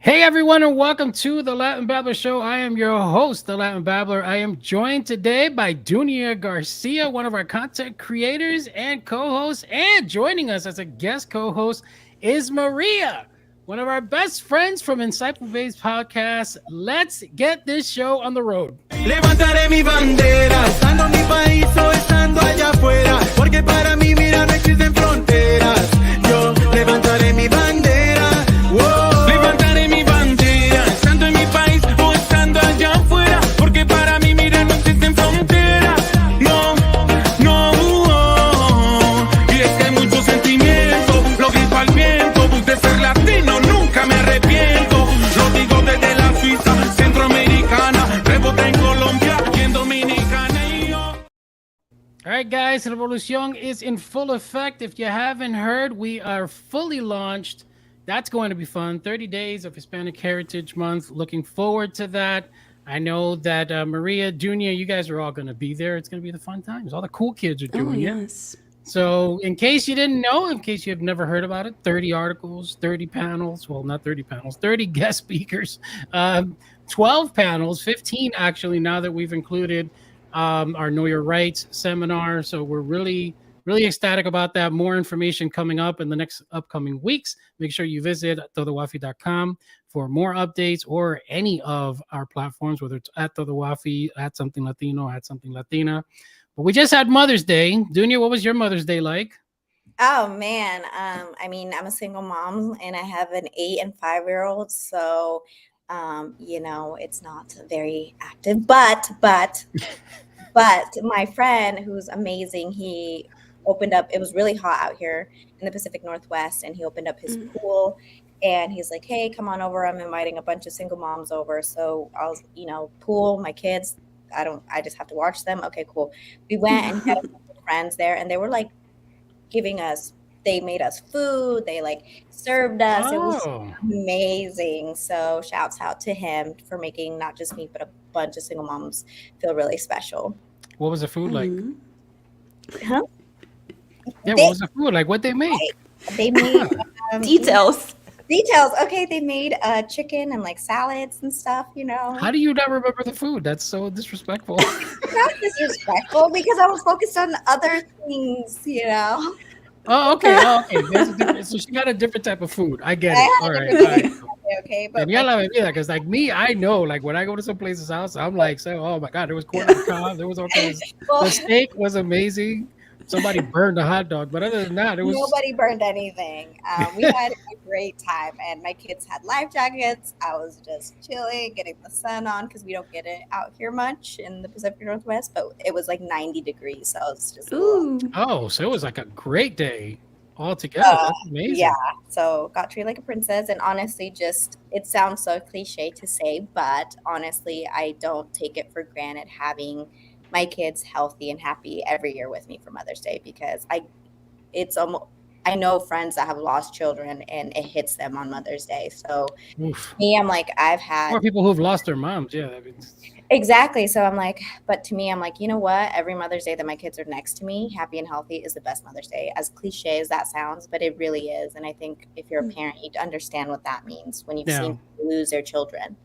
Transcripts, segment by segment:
Hey everyone, and welcome to the Latin Babbler Show. I am your host, the Latin Babbler. I am joined today by Dunia Garcia, one of our content creators and co-hosts, and joining us as a guest co-host is Maria, one of our best friends from Insightful Based Podcast. Let's get this show on the road. Levantaré mi bandera, estando en mi país o estando allá afuera, porque para mí, mira, no existen fronteras. Yo levantaré mi bandera, wow. Levantaré mi bandera, estando en mi país o estando allá afuera, porque para mí, mira, no existen fronteras. No, no, y es que hay mucho sentimiento, lo grito al viento, de ser latino nunca me arrepiento. Lo digo desde la Suiza, centroamericana, rebota en Colombia y en Dominicana y yo. All right, guys, Revolution is in full effect. If you haven't heard, we are fully launched. That's going to be fun. 30 days of Hispanic Heritage Month. Looking forward to that. I know that Maria, Junior, you guys are all going to be there. It's going to be the fun times. All the cool kids are doing it. Yes. So, in case you didn't know, in case you have never heard about it, 30 articles, 30 panels. Well, not 30 panels, 30 guest speakers, 12 panels, 15 actually, now that we've included our Know Your Rights seminar. So, we're really ecstatic about that. More information coming up in the next upcoming weeks. Make sure you visit todowafi.com for more updates or any of our platforms, whether it's at Todowafi, at Something Latino, at Something Latina. But we just had Mother's Day. Dunya, what was your Mother's Day like? Oh man, I'm a single mom and I have an 8 and 5-year-old, so it's not very active. But my friend, who's amazing, he opened up. It was really hot out here in the Pacific Northwest, and he opened up his pool. And he's like, "Hey, come on over. I'm inviting a bunch of single moms over. So I'll, pool my kids. I just have to watch them. Okay, cool." We went and had a bunch of friends there, and they were like they made us food. They like served us. It was amazing. So shouts out to him for making not just me, but a bunch of single moms feel really special. What was the food like? Huh? Yeah, what was the food like? What they make? They made Details. Okay, they made chicken and like salads and stuff, How do you not remember the food? That's so disrespectful. Not disrespectful because I was focused on other things, Oh, okay. So she got a different type of food. I get it. All right. Okay, but And y'all because like me, I know, like when I go to some place's house, I'm like, oh my God, there was corn on the cob, there was all kinds. The steak was amazing. Somebody burned a hot dog, but other than that, nobody burned anything. We had a great time, and my kids had life jackets. I was just chilling, getting the sun on because we don't get it out here much in the Pacific Northwest. But it was like 90 degrees, so it was just so it was like a great day altogether. That's amazing. Yeah, so got treated like a princess, and honestly, it sounds so cliche to say, but honestly, I don't take it for granted having my kids healthy and happy every year with me for Mother's Day, because I know friends that have lost children and it hits them on Mother's Day. So me, I'm like, I've had more people who've lost their moms. Yeah, exactly. So I'm like, but to me, I'm like, you know what? Every Mother's Day that my kids are next to me, happy and healthy, is the best Mother's Day. As cliche as that sounds, but it really is. And I think if you're a parent, you understand what that means when you've seen people lose their children.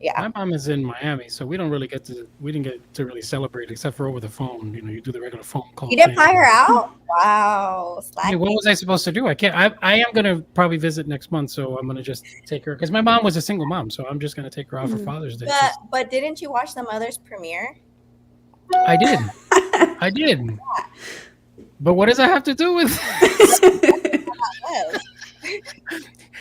Yeah. My mom is in Miami, so we didn't get to really celebrate except for over the phone. You do the regular phone call. You didn't fly her out? Wow. Hey, what was I supposed to do? I can't. I am gonna probably visit next month, so I'm gonna just take her because my mom was a single mom, so I'm just gonna take her out for Father's Day. But didn't you watch the Mother's premiere? I did. But what does that have to do with?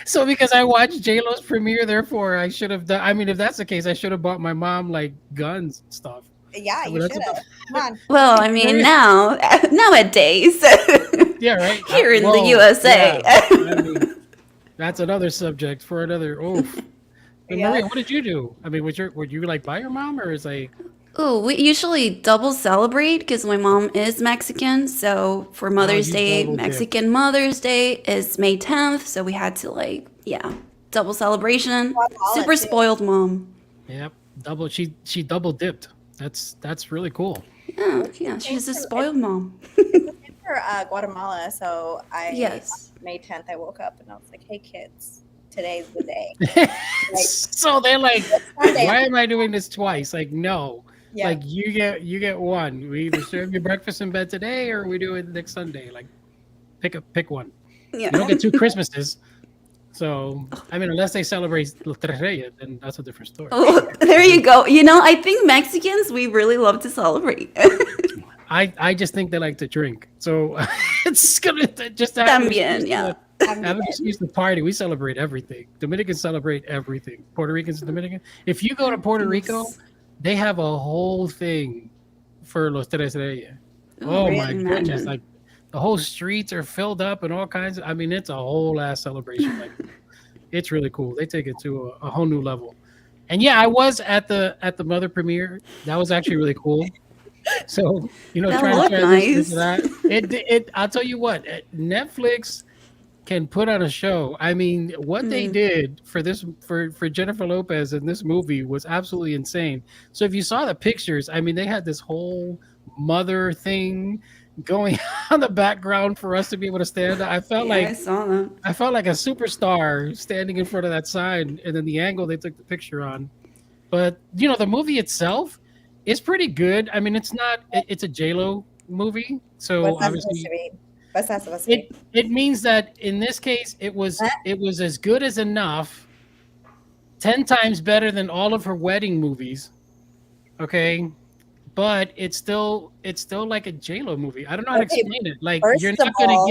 So because I watched J-Lo's premiere, therefore I should have done. I mean, if that's the case, I should have bought my mom like guns and stuff. Yeah, you should have. Come on. Well, I mean, nowadays. Yeah, right. Here in the USA. Yeah. I mean, that's another subject for another. Maria, what did you do? I mean, were you like by your mom, or is like? Oh, we usually double celebrate because my mom is Mexican. So for Mother's Day, Mexican Mother's Day is May 10th. So we had to double celebration. Super spoiled mom. Yep, she double dipped. That's really cool. Yeah, she's a spoiled mom. For Guatemala, so May 10th I woke up and I was like, "Hey kids, today's the day. Like, So they're like, Sunday. why am I doing this twice? Like, no. Yeah. Like you get one. We either serve you breakfast in bed today or we do it next Sunday. Like pick one. Yeah. You don't get 2 Christmases. So I mean, unless they celebrate Los Tres Reyes, then that's a different story. Oh, there you go. You know, I think Mexicans, we really love to celebrate. I just think they like to drink. So it's gonna just También, yeah. have an excuse to party. We celebrate everything. Dominicans celebrate everything. Puerto Ricans and Dominican. If you go to Puerto Rico, they have a whole thing for Los Tres Reyes. Oh really? my goodness! Imagine. Like the whole streets are filled up and all kinds of. I mean, it's a whole ass celebration. Like it's really cool. They take it to a whole new level. And yeah, I was at the mother premiere. That was actually really cool. So That trying looked to transition into nice. that. It. I'll tell you what. Netflix can put on a show. I mean, what they did for this for Jennifer Lopez in this movie was absolutely insane. So if you saw the pictures, I mean, they had this whole mother thing going on the background for us to be able to stand. I felt Yeah, I like saw that. I felt like a superstar standing in front of that sign, and then the angle they took the picture on. But the movie itself is pretty good. I mean, it's not. It's a J-Lo movie, so What's that supposed obviously to mean? What's that supposed to mean? it means that in this case it was as good as enough, 10 times better than all of her wedding movies. Okay, but it's still like a J-Lo movie. I don't know how to Okay, explain it. Like first you're of not gonna all-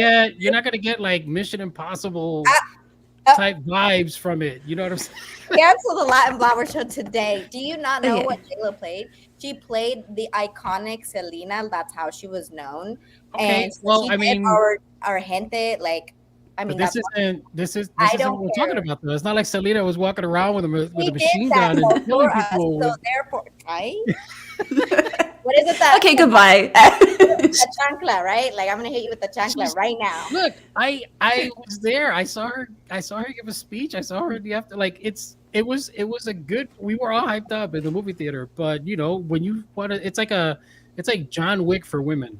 get like Mission Impossible oh. type vibes from it. You know what I'm saying? Cancel the Latin Blabber show today. Do you not know Okay. what J-Lo played? She played the iconic Selena. That's how she was known. Okay, And so well, she I did mean, our gente, like, I but mean, this that's isn't I what don't we're talking care. about though. It's not like Selena was walking around with a She machine did that gun though and killing for us. people. So therefore, right? What is it that? Okay, goodbye. The chancla, right? Like I'm gonna hit you with the chancla right now. Look, I was there. I saw her give a speech. I saw her in the after. Like it was a good. We were all hyped up in the movie theater. But when you want to, it's like John Wick for women.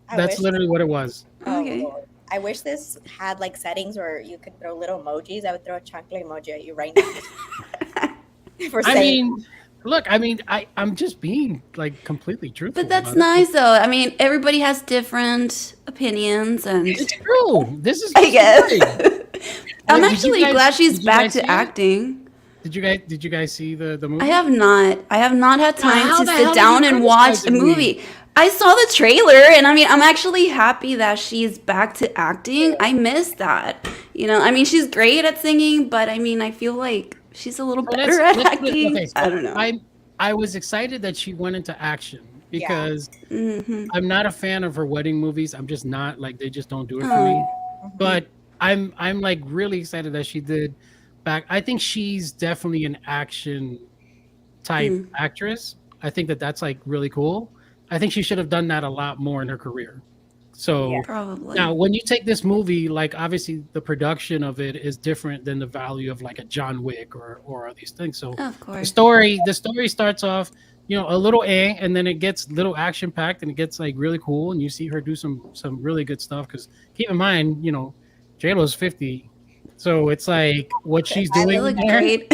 I That's wish- literally what it was. Oh, Okay. Lord. I wish this had like settings where you could throw little emojis. I would throw a chancla emoji at you right now. For I saying mean, look, I'm just being like completely truthful. But that's about it. nice, though. I mean, everybody has different opinions, and It's true. This is I guess. great. I'm Did you actually guys- glad she's did you back guys to see it? acting. Did you guys see the movie? I have not. I have not had time how to the hell sit did down you and watch a criticize me? movie. I saw the trailer, and I mean, I'm actually happy that she's back to acting. I miss that. I mean, she's great at singing, but I mean, I feel like she's a little So better at let's put it- acting. okay, so I don't know. I was excited that she went into action because Mhm. I'm not a fan of her wedding movies. I'm just not like they just don't do it for me. But I'm like really excited that she did back. I think she's definitely an action type actress. I think that's like really cool. I think she should have done that a lot more in her career. So Probably. now, when you take this movie, like obviously the production of it is different than the value of like a John Wick or these things. So Of the course. story starts off, a little and then it gets little action packed and it gets like really cool, and you see her do some really good stuff. Because keep in mind, J-Lo's 50, so it's like what she's I doing look there. great.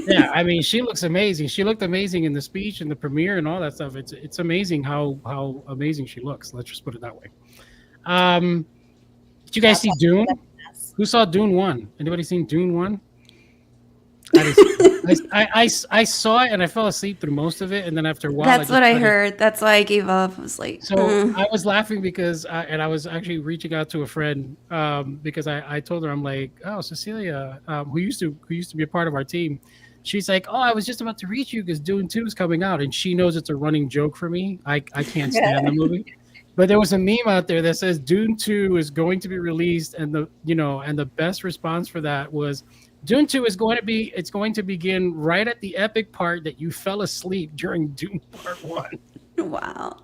Yeah, I mean, she looks amazing. She looked amazing in the speech and the premiere and all that stuff. It's amazing how amazing she looks. Let's just put it that way. Did you guys see Dune? Who saw Dune 1? Anybody seen Dune 1? I saw it and I fell asleep through most of it, and then after a while, That's what I heard. That's why I gave up. I was like, So I was laughing because I was actually reaching out to a friend because I told her, I'm like, oh, Cecilia, who used to be a part of our team. She's like, oh, I was just about to reach you because Dune 2 is coming out, and she knows it's a running joke for me. I can't stand the movie. But there was a meme out there that says Dune 2 is going to be released, and the best response for that was Dune 2 is going to begin right at the epic part that you fell asleep during Dune Part 1. wow.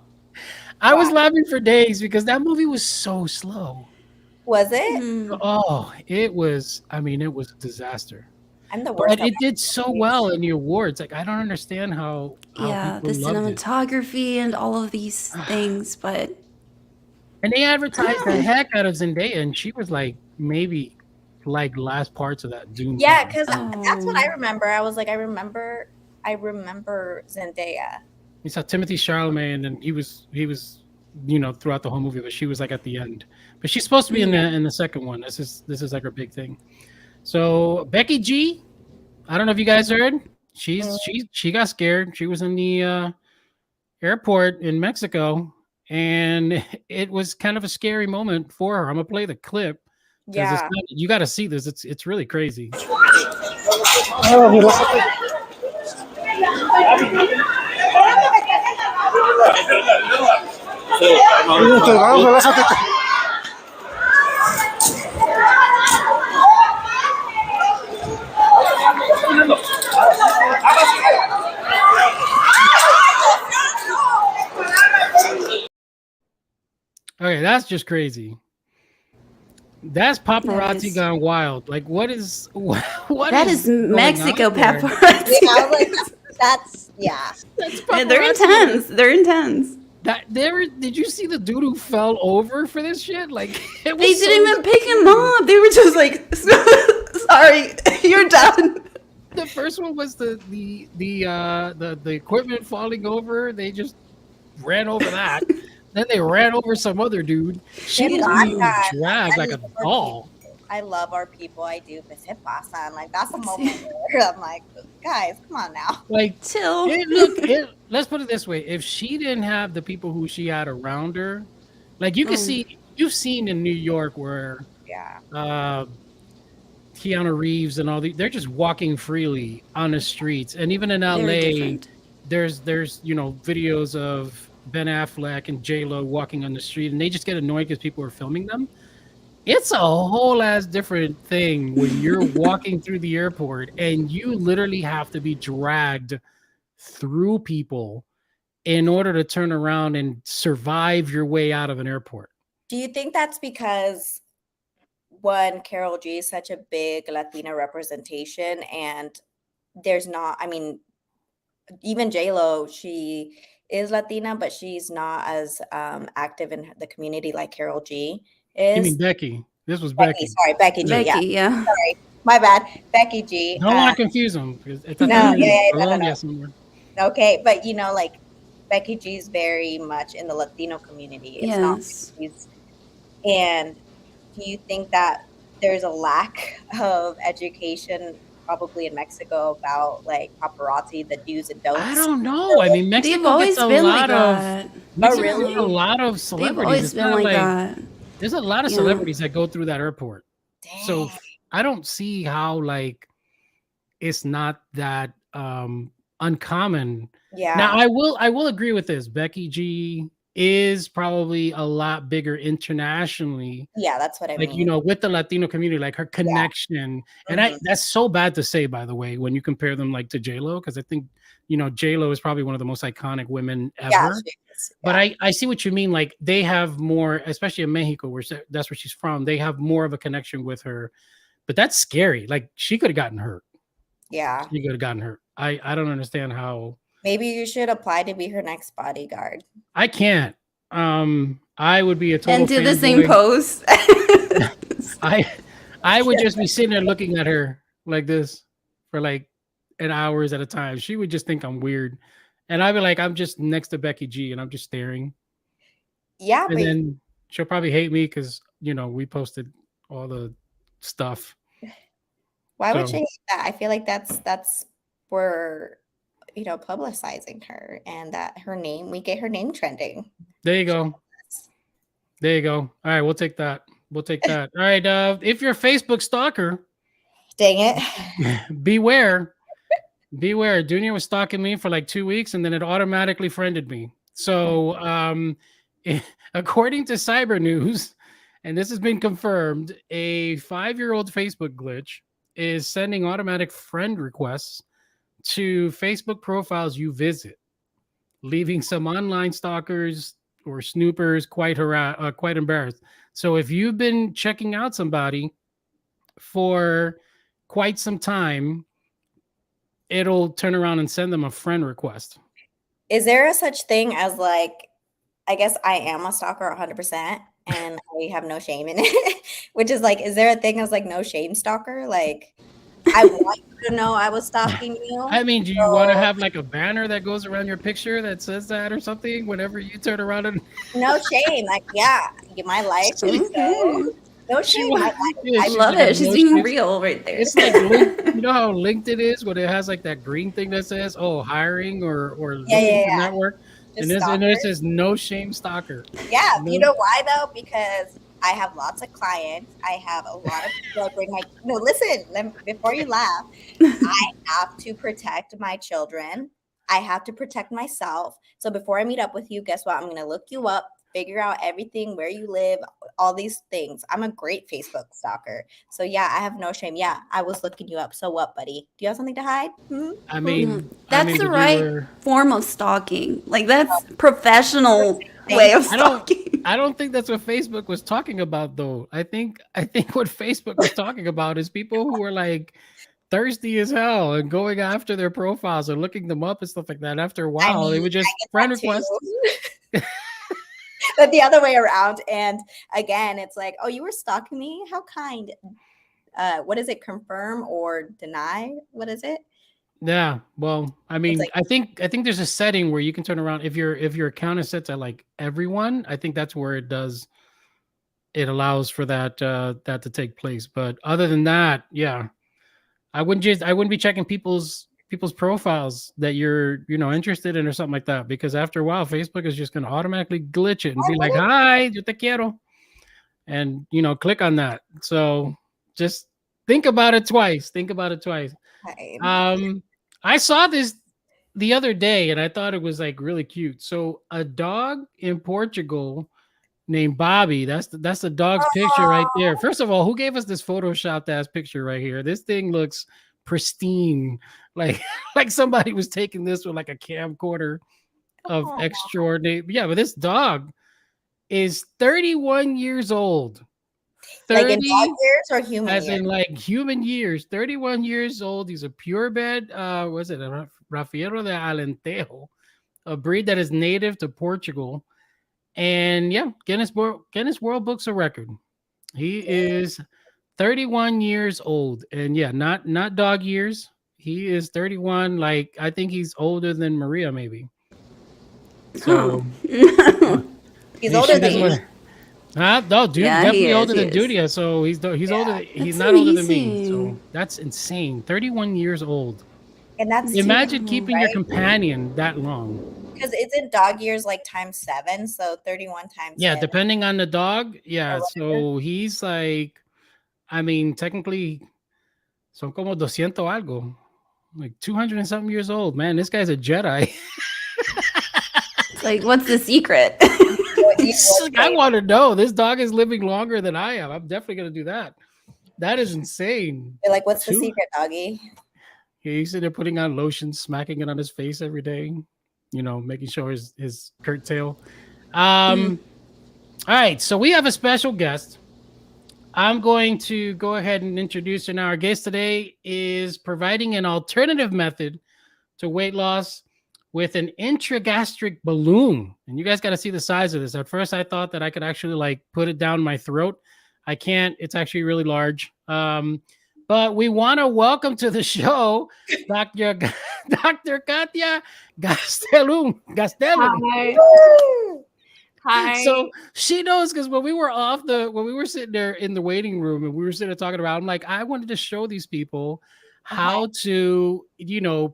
I was laughing for days because that movie was so slow. Was it? Mm. Oh, it was a disaster. I'm the worst. But it did so well in the awards. Like, I don't understand how Yeah, the people loved it. cinematography and all of these things, but And they advertised the heck out of Zendaya, and she was like maybe like last parts of that Dune. Yeah, film. because that's what I remember. I was like, I remember Zendaya. You saw Timothy Chalamet, and he was throughout the whole movie, but she was like at the end. But she's supposed to be in the second one. This is like her big thing. So Becky G, I don't know if you guys heard. She got scared. She was in the airport in Mexico, and it was kind of a scary moment for her. I'm gonna play the clip because you got to see this. It's really crazy. Okay, that's just crazy. That's paparazzi gone wild. Like, what is that is Mexico paparazzi. Yeah, I was like, that's they're intense. They're intense. Did you see the dude who fell over for this shit? Like, they didn't even pick him up. They were just like, sorry, you're done. The first one was the equipment falling over. They just ran over that. Then they ran over some other dude. She was being dragged like a ball. I love our people. I do. But se pasan. Like, that's a moment where I'm like, guys, come on now. Like, chill. Let's put it this way. If she didn't have the people who she had around her, like you can see, you've seen in New York where Keanu Reeves and all they're just walking freely on the streets. And even in LA, there's videos of Ben Affleck and J-Lo walking on the street, and they just get annoyed because people are filming them. It's a whole ass different thing when you're walking through the airport and you literally have to be dragged through people in order to turn around and survive your way out of an airport. Do you think that's because one, Karol G is such a big Latina representation, and there's not, I mean, even J-Lo, she is Latina, but she's not as active in the community like Karol G is. You mean Becky? This was Becky. Sorry, Becky G. Becky, yeah. Sorry, my bad. Becky G. I don't want to confuse them. No. Okay, but like Becky G is very much in the Latino community. It's not. And do you think that there's a lack of education probably in Mexico about like paparazzi, the do's and don'ts? I don't know. I mean, Mexico gets a lot of a lot of celebrities. They've always been like that. There's a lot of celebrities that go through that airport. Dang. So I don't see how like it's not that uncommon. Yeah. Now I will agree with this. Becky G is probably a lot bigger internationally. Yeah, that's what I mean. Like, with the Latino community, like her connection. And that's so bad to say, by the way, when you compare them like to J-Lo, because I think, J-Lo is probably one of the most iconic women ever. Yeah, but I see what you mean. Like they have more, especially in Mexico, where that's where she's from. They have more of a connection with her, but that's scary. Like she could have gotten hurt. Yeah. She could have gotten hurt. I don't understand how. Maybe you should apply to be her next bodyguard. I can't. I would be a total and do the same pose. I would just be sitting there looking at her like this for like an hours at a time. She would just think I'm weird, and I'd be like, I'm just next to Becky G, and I'm just staring. Yeah, and then she'll probably hate me because we posted all the stuff. Why would she hate that? I feel like that's where. Publicizing her, and that we get her name trending. There you go. All right, we'll take that. All right, if you're a Facebook stalker, dang it, beware. Junior was stalking me for like 2 weeks, and then it automatically friended me. So, according to Cyber News, and this has been confirmed, a 5-year-old Facebook glitch is sending automatic friend requests to Facebook profiles you visit, leaving some online stalkers or snoopers quite embarrassed. So if you've been checking out somebody for quite some time, it'll turn around and send them a friend request. Is there a such thing as like, I guess I am a stalker 100%, and I have no shame in it, which is like, is there a thing as like no shame stalker? Like, I want you to know I was stalking you. I mean, do you want to have like a banner that goes around your picture that says that or something whenever you turn around and No shame. Like, yeah, my life is so no she shame. was, My yeah, I she's love like a it. She's no being shame- real right there. It's like you know how LinkedIn is when it has like that green thing that says hiring or Yeah, looking yeah, for yeah. network, Just and it stalkers. says no shame stalker. Yeah, you No, know why though? Because I have lots of clients. I have a lot of people that bring my no. Listen, before you laugh, I have to protect my children. I have to protect myself. So before I meet up with you, guess what? I'm going to look you up, figure out everything, where you live, all these things. I'm a great Facebook stalker. So yeah, I have no shame. Yeah, I was looking you up. So what, buddy? Do you have something to hide? I mean, That's the but you right were. form of stalking. Like that's professional way of stalking. I don't think that's what Facebook was talking about though. I think what Facebook was talking about is people who were like thirsty as hell and going after their profiles and looking them up and stuff like that. After a I while, they mean, would I just get friend that too. request. But the other way around. And again, it's like, oh, you were stalking me? How kind. What is it? Confirm or deny? What is it? Yeah, well, I mean, like- I think there's a setting where you can turn around if your account is set to like everyone. I think that's where it allows for that that to take place. But other than that, yeah, I wouldn't be checking people's profiles that you're interested in or something like that, because after a while Facebook is just going to automatically glitch it and be like, "Hi, yo te quiero," and click on that. So just think about it twice. Think about it twice. I saw this the other day and I thought it was like really cute. So a dog in Portugal named Bobby. That's the dog's picture right there. First of all, who gave us this photoshopped ass picture right here? This thing looks pristine, like like somebody was taking this with like a camcorder of extraordinary. Yeah, but this dog is 31 years old. 30, like in dog 30 years or human as years? in like human years. 31 years old. He's a purebred. Was it a Rafiero de Alentejo, a breed that is native to Portugal. And yeah, Guinness World Books of Record. He is 31 years old, and yeah, not dog years. He is 31. Like I think he's older than Maria, maybe. So he's older than you. No, dude, Yeah, definitely older he than is. Dudia. So he's older. He's That's not older than me. So amazing. that's insane. 31 years old. And that's Imagine keeping your right? companion that long. Because isn't dog years like times 7? So 31 times Yeah, 7. depending on the dog. Yeah, Or whatever. so he's like, I mean, technically, son como 200 algo, like 200 and something years old. Man, this guy's a Jedi. It's like, what's the secret? It's like, I want to know. This dog is living longer than I am. I'm definitely gonna do that. That is insane. You're like, what's the secret, doggy? He's sitting there putting on lotion, smacking it on his face every day. Making sure his curtail. All right, so we have a special guest. I'm going to go ahead and introduce her now. Our guest today is providing an alternative method to weight loss with an intragastric balloon. And you guys got to see the size of this. At first, I thought that I could actually like put it down my throat. I can't. It's actually really large. But we want to welcome to the show Dr. Kathia Gastélum. Hi. Hi. So she knows, because when we were sitting there in the waiting room and we were sitting there talking about, I'm like, I wanted to show these people how to,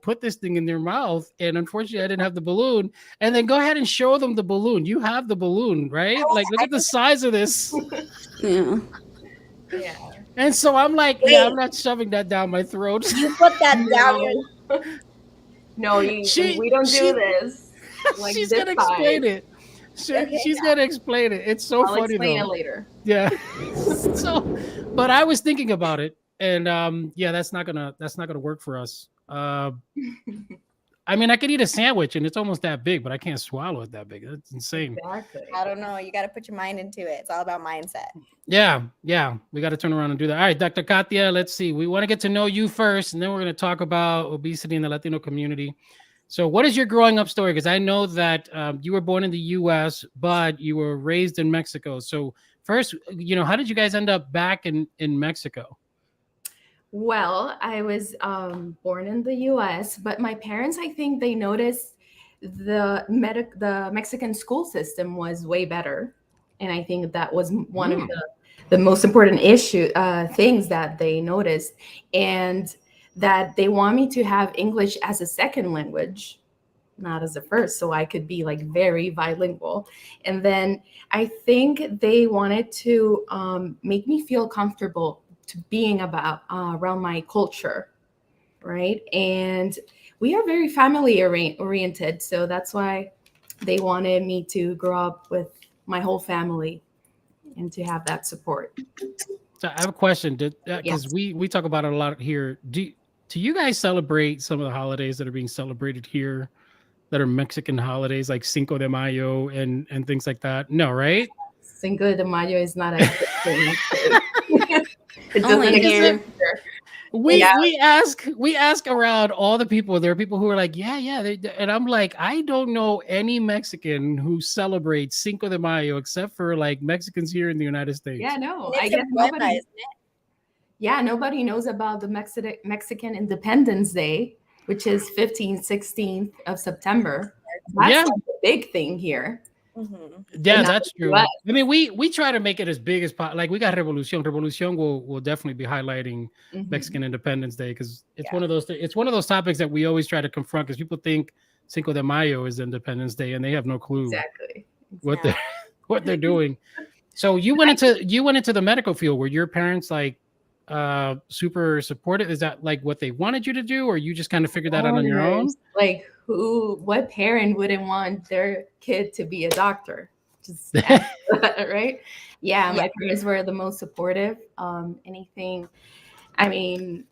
put this thing in their mouth. And unfortunately, I didn't have the balloon. And then go ahead and show them the balloon. You have the balloon, right? Like, look at the size of this. Yeah. Yeah. And so I'm like, yeah, I'm not shoving that down my throat. You put that down. No, we don't do this. Like She's this gonna explain size. it. She's gonna explain it. It's so I'll funny explain though. it later. Yeah. So, but I was thinking about it, and yeah, that's not gonna work for us. I mean, I could eat a sandwich and it's almost that big, but I can't swallow it that big. That's insane. Exactly. I don't know. You got to put your mind into it. It's all about mindset. Yeah. We got to turn around and do that. All right, Dr. Kathia, let's see. We want to get to know you first, and then we're going to talk about obesity in the Latino community. So what is your growing up story? Because I know that you were born in the U.S., but you were raised in Mexico. So first, how did you guys end up back in Mexico? Well, I was born in the U.S., but my parents, I think they noticed the Mexican school system was way better, and I think that was one of the most important things that they noticed, and that they want me to have English as a second language, not as a first, so I could be like very bilingual. And then I think they wanted to make me feel comfortable to being around my culture, right? And we are very family oriented, so that's why they wanted me to grow up with my whole family and to have that support. So I have a question, because Yes. we talk about it a lot here. Do you guys celebrate some of the holidays that are being celebrated here that are Mexican holidays, like Cinco de Mayo and things like that? No, right? Cinco de Mayo is not a thing. It Only doesn't here. exist. We ask around all the people. There are people who are like, yeah, and I'm like, I don't know any Mexican who celebrates Cinco de Mayo except for like Mexicans here in the United States. Yeah, no, It's I guess in Puebla, nobody. isn't it? Yeah, nobody knows about the Mexican Independence Day, which is 15th, 16th of September. That's Yeah. like a big thing here. Mhm. Yeah, And that's true. US. I mean, we try to make it as big as possible. Like we got Revolucion. Revolucion will definitely be highlighting Mhm. Mexican Independence Day because it's Yeah. one of those. It's one of those topics that we always try to confront because people think Cinco de Mayo is Independence Day and they have no clue Exactly. what Yeah. they're doing. So you went into the medical field. Were your parents like super supportive? Is that like what they wanted you to do, or you just kind of figured that out on your own? Like what parent wouldn't want their kid to be a doctor? Just ask that, right? Yeah, my parents were the most supportive. Anything, I mean,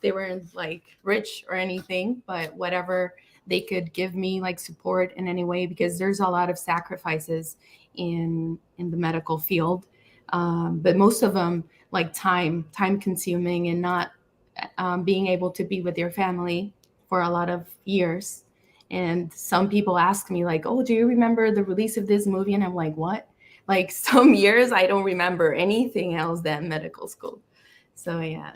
they weren't like rich or anything, but whatever they could give me like support in any way, because there's a lot of sacrifices in the medical field. But most of them like time consuming and not being able to be with your family for a lot of years. And some people ask me like, oh, do you remember the release of this movie? And I'm like, what? Like some years I don't remember anything else than medical school. So yeah,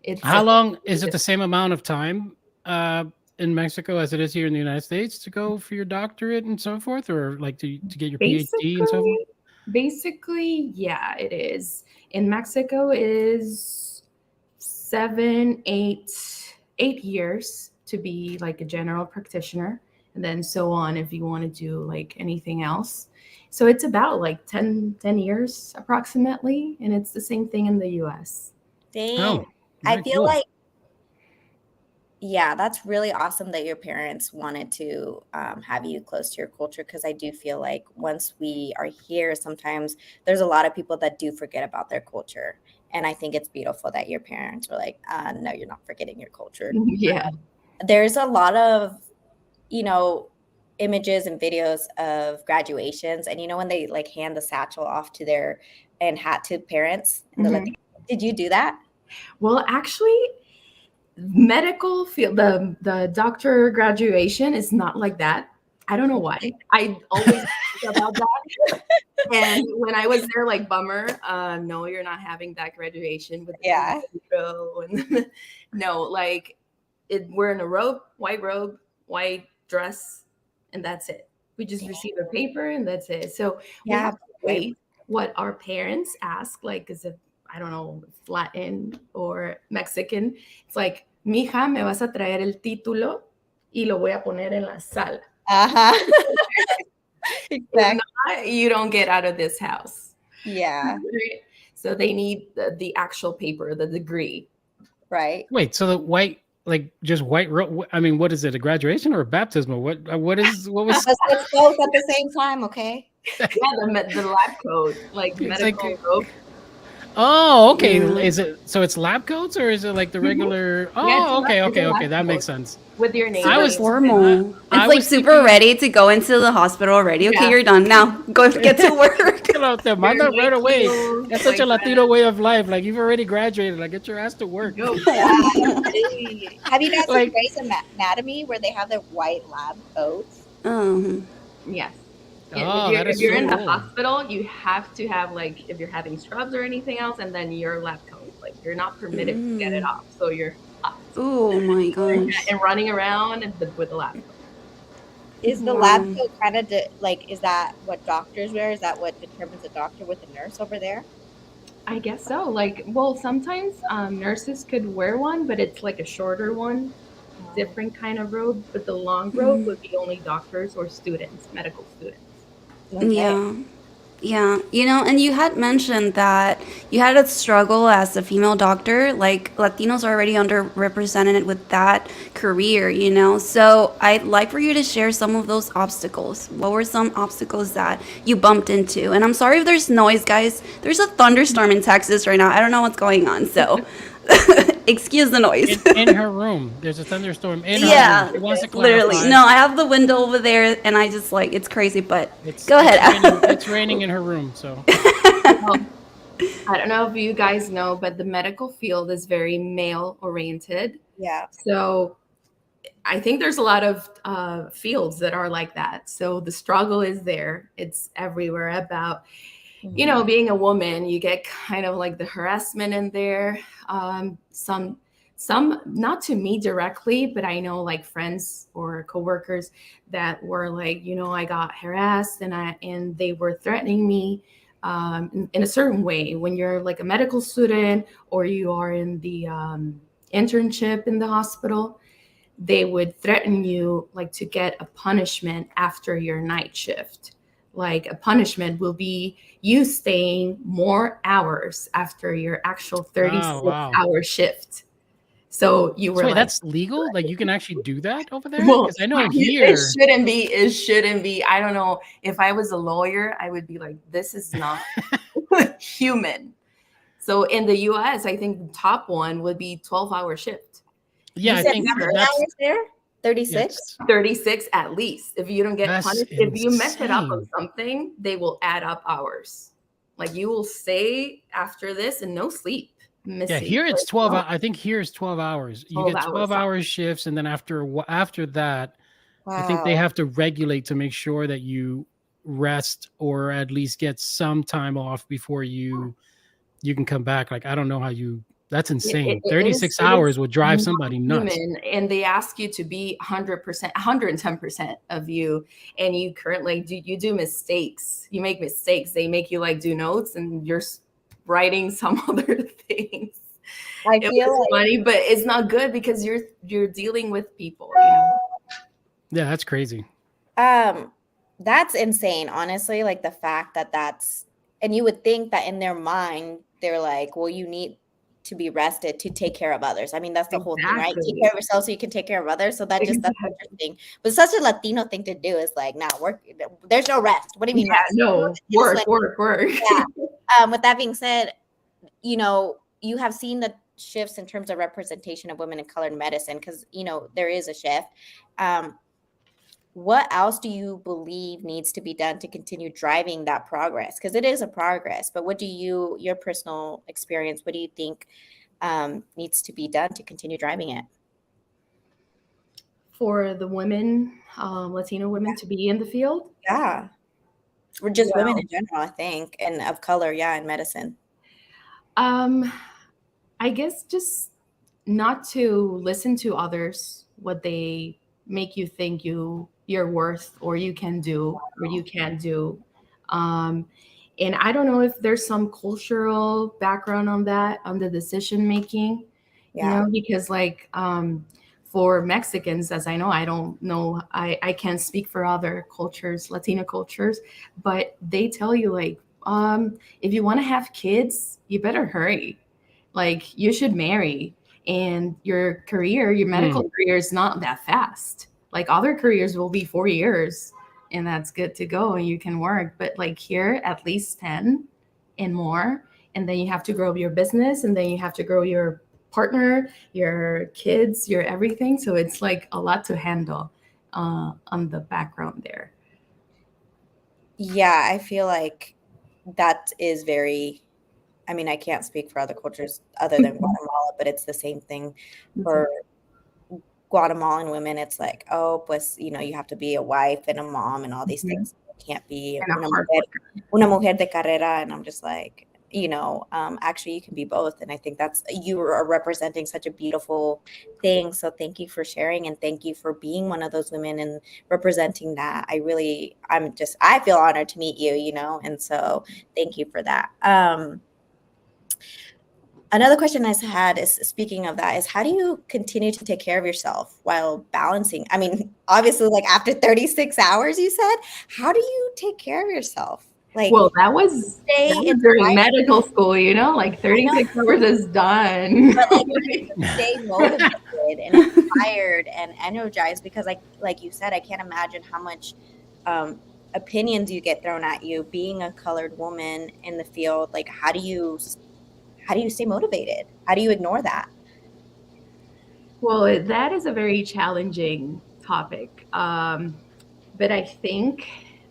it's How long is it? The same amount of time in Mexico as it is here in the United States to go for your doctorate and so forth, or like to get your PhD and so forth? Basically, yeah, it is. In Mexico, it is 7, 8 years to be like a general practitioner, and then so on if you want to do like anything else. So it's about like 10 years approximately, and it's the same thing in the US. Dang. Oh, I very feel cool. like, yeah, that's really awesome that your parents wanted to have you close to your culture, because I do feel like once we are here, sometimes there's a lot of people that do forget about their culture. And I think it's beautiful that your parents were like, no, you're not forgetting your culture. Yeah. There's a lot of, images and videos of graduations. And when they like hand the satchel off to their and hat to parents. And they're like, did you do that? Well, actually, medical field, the doctor graduation is not like that. I don't know why. I always think about that. And when I was there, like, bummer. No, you're not having that graduation with Yeah. and no, like we're in a white robe, white dress, and that's it. We just receive a paper and that's it. So we have to wait what our parents ask, like, is it, I don't know, if Latin or Mexican. It's like, mija, me vas a traer el título y lo voy a poner en la sala. Exactly. If not, you don't get out of this house. Yeah. So they need the actual paper, the degree. Right. Wait, so the white, like just white robe? I mean, what is it? A graduation or a baptismal? What was? Let's both at the same time, okay? Yeah, the lab coat, like medical robe. Oh, okay. Is it so? It's lab coats, or is it like the regular? Oh, okay. That makes sense. With your name. I was formal. It's like super ready to go into the hospital already. Okay, you're done now. Go get to work. Te manda right away. feels That's such like a Latino way of life. Like you've already graduated. Like get your ass to work. Go. Have you guys seen Like- Grey's Anatomy where they have their white lab coats? Yes. Oh, if you're so in the cool. hospital, you have to have like if you're having scrubs or anything else, and then your lab coat. Like you're not permitted to get it off, so you're Oh my gosh. and running around with the lab coat. Is the lab coat kind of like, is that what doctors wear? Is that what determines a doctor with a nurse over there? I guess so. Like, well, sometimes nurses could wear one, but it's like a shorter one, different kind of robe. But the long robe would be only doctors or students, medical students. Okay. Yeah, and you had mentioned that you had a struggle as a female doctor. Like Latinos are already underrepresented with that career, So I'd like for you to share some of those obstacles. What were some obstacles that you bumped into? And I'm sorry if there's noise, guys. There's a thunderstorm in Texas right now. I don't know what's going on, so excuse the noise. In her room, there's a thunderstorm in her room. She wants to clarify. Literally. No, I have the window over there, and I just it's crazy. But go ahead. It's raining in her room, so. I don't know if you guys know, but the medical field is very male oriented. Yeah. So I think there's a lot of fields that are like that. So the struggle is there. It's everywhere about, being a woman. You get kind of like the harassment in there. Some not to me directly, but I know like friends or coworkers that were like, I got harassed and they were threatening me in a certain way. When you're like a medical student or you are in the internship in the hospital, they would threaten you like to get a punishment after your night shift. Like a punishment will be you staying more hours after your actual 36-hour shift. So you were that's legal? Like you can actually do that over there? Well, Because I know here it shouldn't be. I don't know. If I was a lawyer, I would be like, this is not human. So in the US, I think the top one would be 12-hour shift. Yeah, I think how many hours there? 36? Yes. 36 at least. If you don't get punished, if you mess it up on insane. something, they will add up hours. Like you will stay after this and no sleep. Yeah, here it's 12. I think here is 12 hours. You get 12-hour shifts, and then after that, I think they have to regulate to make sure that you rest or at least get some time off before you can come back. Like I don't know how you. That's insane. 36 hours would drive somebody nuts. And they ask you to be 100%, 110% of you. And you currently you do mistakes. You make mistakes. They make you like do notes and you're writing some other things. I feel funny, but it's not good because you're dealing with people. Yeah, that's crazy. That's insane, honestly. Like the fact that's, and you would think that in their mind, they're like, well, you need to be rested to take care of others. I mean, that's the whole thing, right? Take care of yourself so you can take care of others. So that's interesting. But such a Latino thing to do is like, work. There's no rest. What do you mean? Rest? No, work. Yeah. With that being said, you have seen the shifts in terms of representation of women in color in medicine because, there is a shift. What else do you believe needs to be done to continue driving that progress? Because it is a progress, but what do your personal experience, what do you think needs to be done to continue driving it? For the women, Latino women to be in the field? Yeah. Or just women in general, I think, and of color, in medicine. I guess just not to listen to others, what they make you think you're worth or you can do or you can't do. And I don't know if there's some cultural background on that, on the decision making, because like for Mexicans, as I know, I don't know, I can't speak for other cultures, Latino cultures, but they tell you like, if you want to have kids, you better hurry. Like you should marry, and your medical career is not that fast. Like other careers will be 4 years and that's good to go and you can work. But like here, at least 10 and more. And then you have to grow your business and then you have to grow your partner, your kids, your everything. So it's like a lot to handle on the background there. Yeah, I feel like that is very, I mean, I can't speak for other cultures other than Guatemala, but it's the same thing for Guatemalan women. It's like, oh, pues, you know, you have to be a wife and a mom and all these things. You can't be And a hard worker. una mujer de carrera. And I'm just like, you know, actually you can be both. And I think you are representing such a beautiful thing. So thank you for sharing, and thank you for being one of those women and representing that. I feel honored to meet you, you know, and so thank you for that. Another question I had is, speaking of that, is how do you continue to take care of yourself while balancing? I mean, obviously, like after 36 hours, you said, how do you take care of yourself? Like, well, that was during medical school, you know, like 36 hours is done. But like to stay motivated and inspired and energized, because like you said, I can't imagine how much opinions you get thrown at you being a colored woman in the field. Like, how do you stay motivated? How do you ignore that? Well, that is a very challenging topic. But I think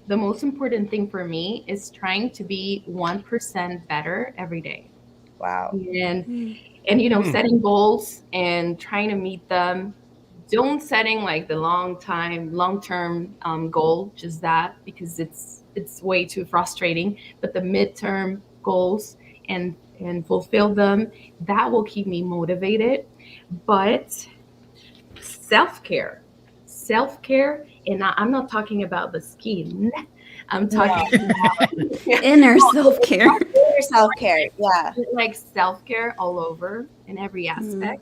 the most important thing for me is trying to be 1% better every day. Wow. And you know, setting goals and trying to meet them. Don't setting like the long-term goal, just that, because it's way too frustrating. But the midterm goals and fulfill them, that will keep me motivated. But self-care, and I'm not talking about the skin. I'm talking about inner self-care. Inner self-care, yeah. Like self-care all over in every aspect.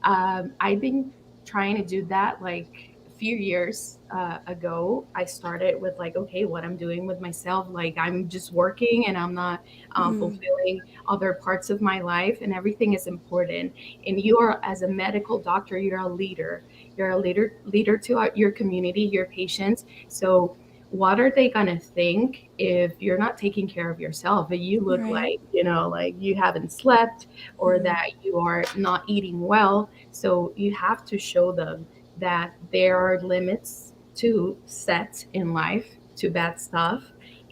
I've been trying to do that like a few years ago. I started with like, okay, what I'm doing with myself, like I'm just working and I'm not fulfilling other parts of my life, and everything is important. And you are, as a medical doctor, you're a leader. You're a leader to your community, your patients. So what are they gonna think if you're not taking care of yourself? If you look like, you know, like you haven't slept, or that you are not eating well. So you have to show them that there are limits to set in life, to bad stuff,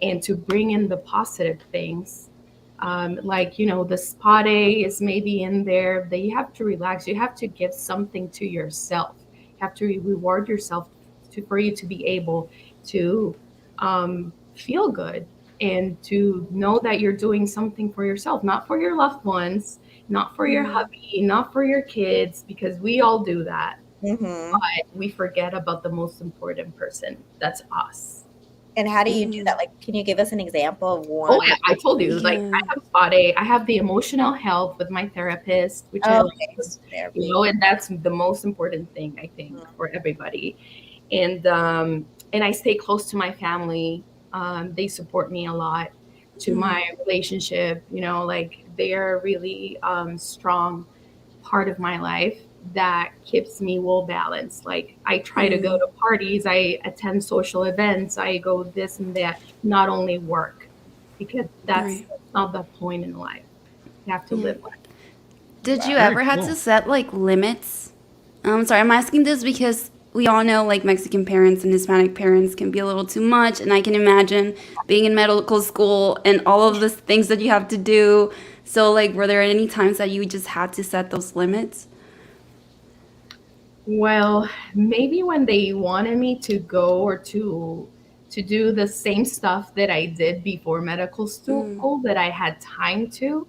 and to bring in the positive things. Like, you know, the spa day is maybe in there, that you have to relax. You have to give something to yourself. You have to reward yourself for you to be able to feel good and to know that you're doing something for yourself, not for your loved ones, not for your hubby, not for your kids, because we all do that. But we forget about the most important person. That's us. And how do you do that? Like, can you give us an example of one? Oh, yeah, I told you, like I have spa day. I have the emotional health with my therapist, which is, you know, and that's the most important thing, I think, for everybody. And I stay close to my family. They support me a lot, to my relationship, you know, like they're really strong part of my life that keeps me well balanced. Like I try to go to parties, I attend social events, I go this and that, not only work, because that's not the point in life. You have to live life. Did you ever have to set like limits? Sorry, I'm asking this because we all know like Mexican parents and Hispanic parents can be a little too much, and I can imagine being in medical school and all of the things that you have to do. So like, were there any times that you just had to set those limits? Well, maybe when they wanted me to go or to do the same stuff that I did before medical school, that I had time to.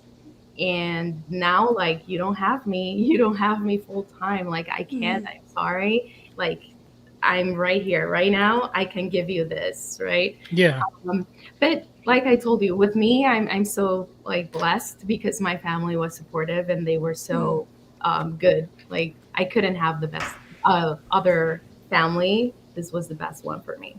And now, like, you don't have me full time. Like, I can't, I'm sorry. Like, I'm right here, right now. I can give you this, right? Yeah. But like I told you, with me, I'm so like blessed because my family was supportive and they were so good. Like, I couldn't have the best other family. This was the best one for me.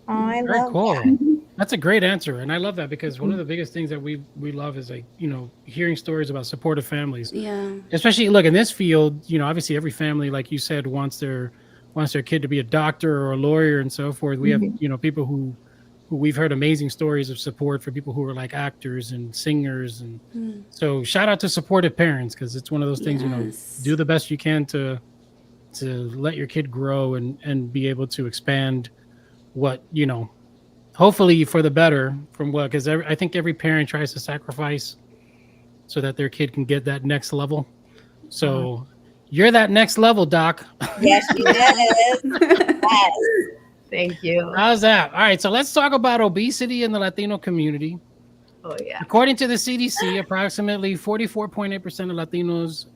Oh, I Very love cool. that. That's a great answer, and I love that because one of the biggest things that we love is like, you know, hearing stories about supportive families. Yeah. Especially, look, in this field, you know, obviously every family, like you said, wants their kid to be a doctor or a lawyer and so forth. We have, you know, people who we've heard amazing stories of support for people who are like actors and singers, and so shout out to supportive parents, because it's one of those things, you know, do the best you can to let your kid grow and be able to expand what, you know, hopefully for the better from what, because I think every parent tries to sacrifice so that their kid can get that next level. So you're that next level, Doc. Yes, she is. Yes. Thank you. How's that? All right, so let's talk about obesity in the Latino community. Oh yeah. According to the CDC, approximately 44.8% of Latinos,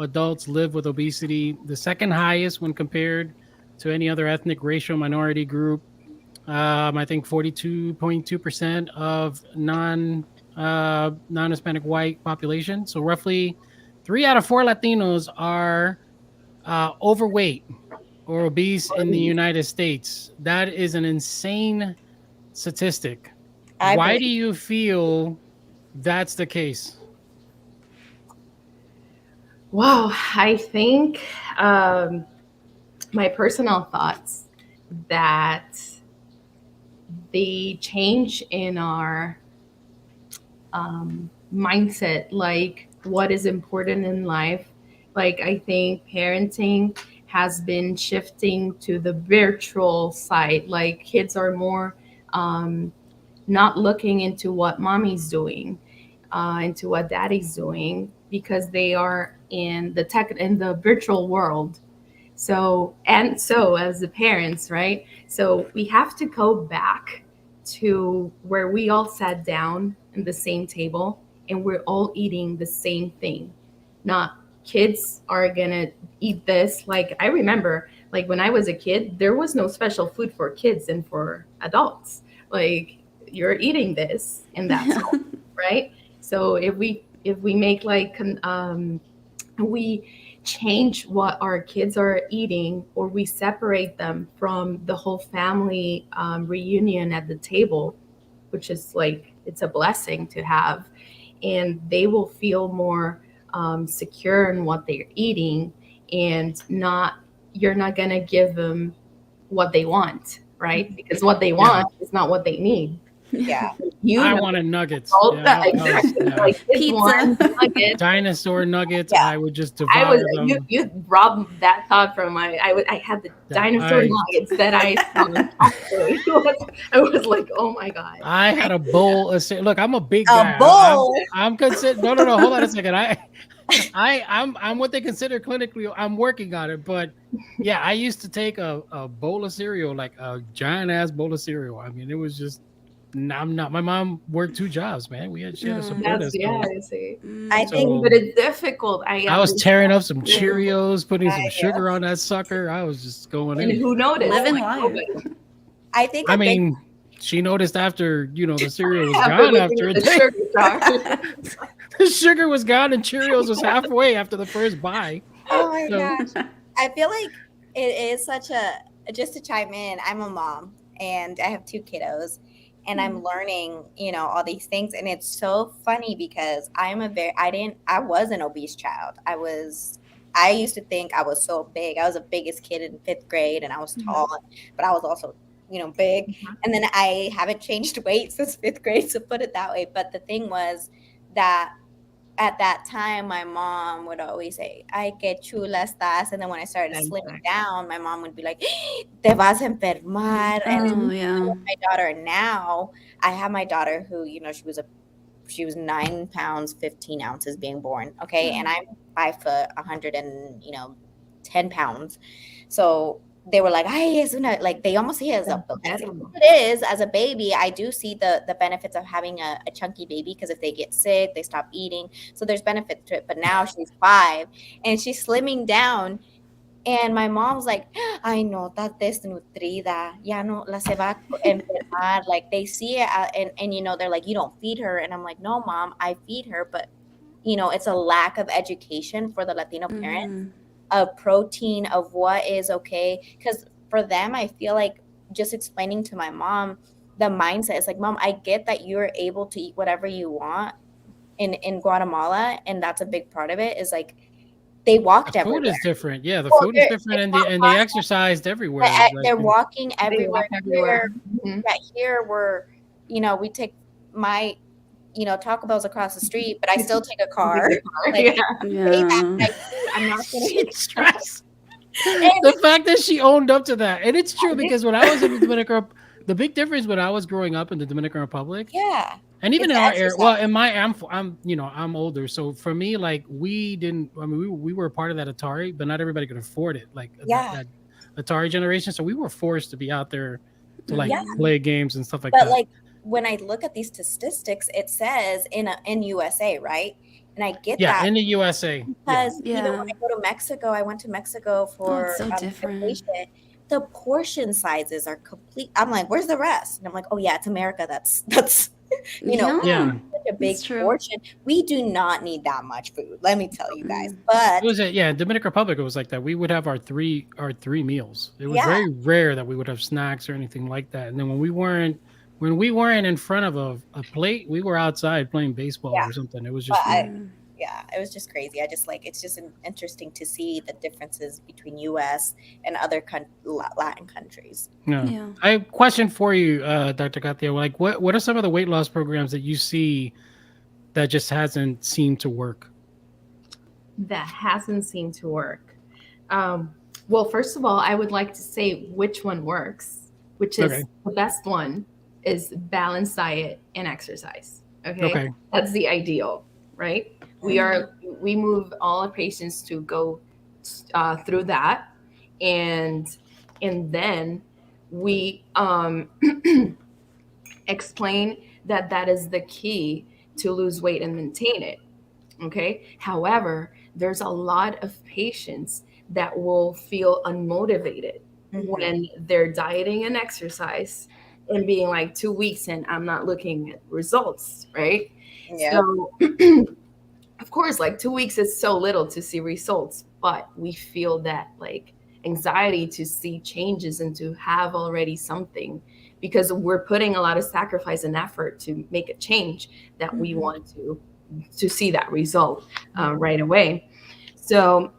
adults live with obesity, the second highest when compared to any other ethnic, racial minority group. I think 42.2% of non-Hispanic white population. So roughly 3 out of 4 Latinos are overweight or obese in the United States. That is an insane statistic. Why do you feel that's the case? Wow, I think my personal thoughts that the change in our mindset, like what is important in life, like I think parenting has been shifting to the virtual side. Like kids are more not looking into what mommy's doing, into what daddy's doing, because they are in the virtual world. So as the parents, right? So we have to go back to where we all sat down in the same table and we're all eating the same thing. Not kids are gonna eat this. Like I remember, like when I was a kid, there was no special food for kids and for adults. Like you're eating this and that's all, right? So if we make like we change what our kids are eating, or we separate them from the whole family reunion at the table, which is like it's a blessing to have, and they will feel more secure in what they're eating, and you're not gonna give them what they want, right? Because what they want is not what they need. Yeah. I wanted nuggets. Exactly. Yeah. Like Pizza. nuggets. Dinosaur nuggets. Yeah. I would just devour them. You robbed that thought from my. I had the dinosaur nuggets that I found. I was like, oh my god. I had a bowl of look. I'm a big guy. A bowl. I'm considered. No. Hold on a second. I'm what they consider clinically. I'm working on it, but yeah, I used to take a bowl of cereal, like a giant ass bowl of cereal. I mean, it was just. I'm not. My mom worked 2 jobs, man. She had to support us. Yeah, I see. I think, but it's difficult. I was tearing up some Cheerios, putting some sugar on that sucker. I was just going in. And who noticed? Living life. I think. I mean, she noticed after the cereal was gone after a day. The sugar was gone and Cheerios was halfway after the first buy. Oh my gosh! I feel like it is such a. Just to chime in, I'm a mom and I have 2 kiddos. And I'm learning, all these things. And it's so funny because I was an obese child. I used to think I was so big. I was the biggest kid in 5th grade and I was tall, but I was also, big. Mm-hmm. And then I haven't changed weight since 5th grade, so put it that way. But the thing was that at that time, my mom would always say, ay, que chula estás. And then when I started slimming down, my mom would be like, te vas a enfermar. And my daughter now, I have my daughter who, she was 9 pounds, 15 ounces being born. Okay. And I'm 5 foot, 110 pounds. So they were like, like they almost see it as a blessing. It is as a baby. I do see the benefits of having a chunky baby, because if they get sick, they stop eating. So there's benefits to it. But now she's 5 and she's slimming down. And my mom's like, ay, no, está desnutrida. Ya no, la se va a enfermar. Like they see it and they're like, you don't feed her. And I'm like, no, Mom, I feed her. But, it's a lack of education for the Latino parents. Of protein, of what is okay, because for them, I feel like just explaining to my mom the mindset is like, Mom, I get that you're able to eat whatever you want in Guatemala, and that's a big part of it. Is like they walked everywhere. Food is different, yeah. The food is different, and they exercised everywhere. They're walking everywhere. Here we're, we take my. Taco Bell's across the street, but I still take a car. Like, I'm not going to get stressed. The fact that she owned up to that, and it's true because when I was in the the big difference when I was growing up in the Dominican Republic, Yeah. and even It's in our area, well, exercise. in my, I'm older, so for me, like we didn't. I mean, we were a part of that Atari, but not everybody could afford it. Like Yeah. that Atari generation, so we were forced to be out there to like Yeah. play games and stuff like But that. like when I look at these statistics, it says in USA, right? And I get Yeah, that in the USA. Yeah. because even Yeah. when I go to Mexico, I went to Mexico Oh, it's for so different. vacation. The portion sizes are complete. I'm like, where's the rest? And I'm like, oh yeah, it's America. That's you know, Yeah. such a big It's true. portion. We do not need that much food. Let me tell you guys. It But was Dominican Republic. It was like that. We would have our three meals. It was yeah, very rare that we would have snacks or anything like that. And then when we weren't in front of a plate, we were outside playing baseball Yeah. or something. It was but just it was just crazy. I just like it's just interesting to see the differences between U.S. and other Latin countries. yeah. Yeah. I have a question for you, Dr. Kathia. Like, what are some of the weight loss programs that you see that just hasn't seemed to work? That hasn't seemed to work. Well, first of all, I would like to say which one works, which is Okay. the best one is balanced diet and exercise. Okay. Okay. That's the ideal, right? We move all our patients to go through that, and then we explain that that is the key to lose weight and maintain it. Okay. However, there's a lot of patients that will feel unmotivated when they're dieting and exercise and being like 2 weeks and I'm not looking at results, right? Yeah. So of course, like 2 weeks is so little to see results, but we feel that like anxiety to see changes and to have already something because we're putting a lot of sacrifice and effort to make a change that we want to see that result right away. So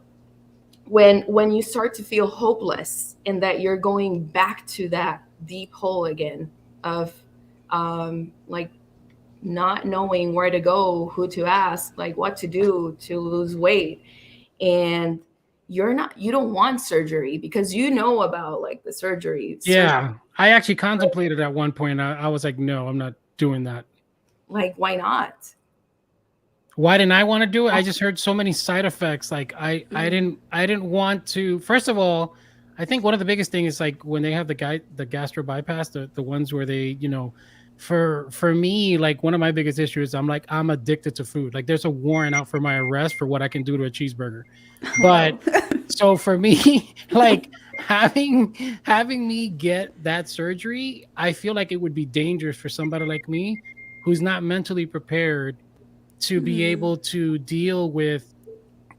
when you start to feel hopeless and that you're going back to that deep hole again of like not knowing where to go, who to ask, like what to do to lose weight, and you don't want surgery because you know about like the surgery. Yeah. I actually contemplated at one point. I was like, no, I'm not doing that. Like, why not? Why didn't I want to do it? I just heard so many side effects. Like I didn't want to. First of all, I think one of the biggest things is like when they have the gastro bypass, the ones where they, for me, like one of my biggest issues, I'm addicted to food. Like there's a warrant out for my arrest for what I can do to a cheeseburger. But so for me, like having me get that surgery, I feel like it would be dangerous for somebody like me who's not mentally prepared to be able to deal with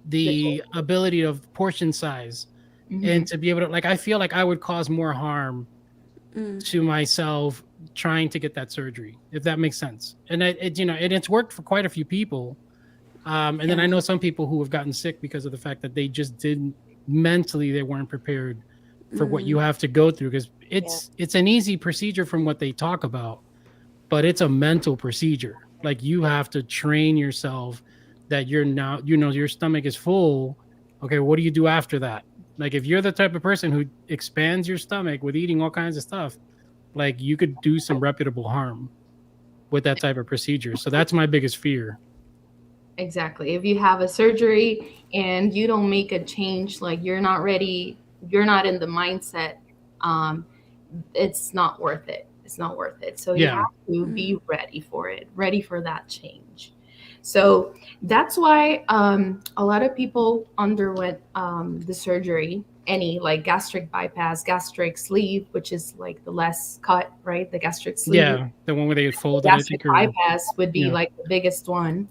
the ability of portion size and to be able to, like, I feel like I would cause more harm to myself trying to get that surgery, if that makes sense. And it's worked for quite a few people. And then I know some people who have gotten sick because of the fact that they just didn't mentally, they weren't prepared for what you have to go through, because it's an easy procedure from what they talk about, but it's a mental procedure. Like you have to train yourself that you're now, your stomach is full. Okay, what do you do after that? Like if you're the type of person who expands your stomach with eating all kinds of stuff, like you could do some reputable harm with that type of procedure. So that's my biggest fear. Exactly. If you have a surgery and you don't make a change, like you're not ready, you're not in the mindset, it's not worth it. It's not worth it. So you have to be ready for it, ready for that change. So that's why a lot of people underwent the surgery, any like gastric bypass, gastric sleeve, which is like the less cut, right? The gastric sleeve. Yeah, the one where they fold it. Gastric bypass would be like the biggest one.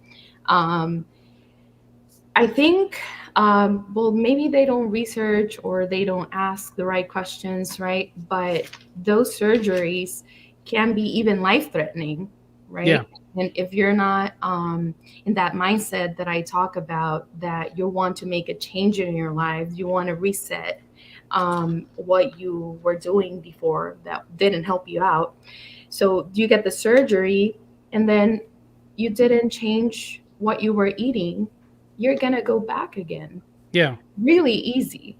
I think, well, maybe they don't research or they don't ask the right questions, right? But those surgeries can be even life-threatening, right? Yeah. And if you're not in that mindset that I talk about, that you want to make a change in your life, you want to reset what you were doing before that didn't help you out. So you get the surgery and then you didn't change what you were eating, you're going to go back again. Yeah. Really easy.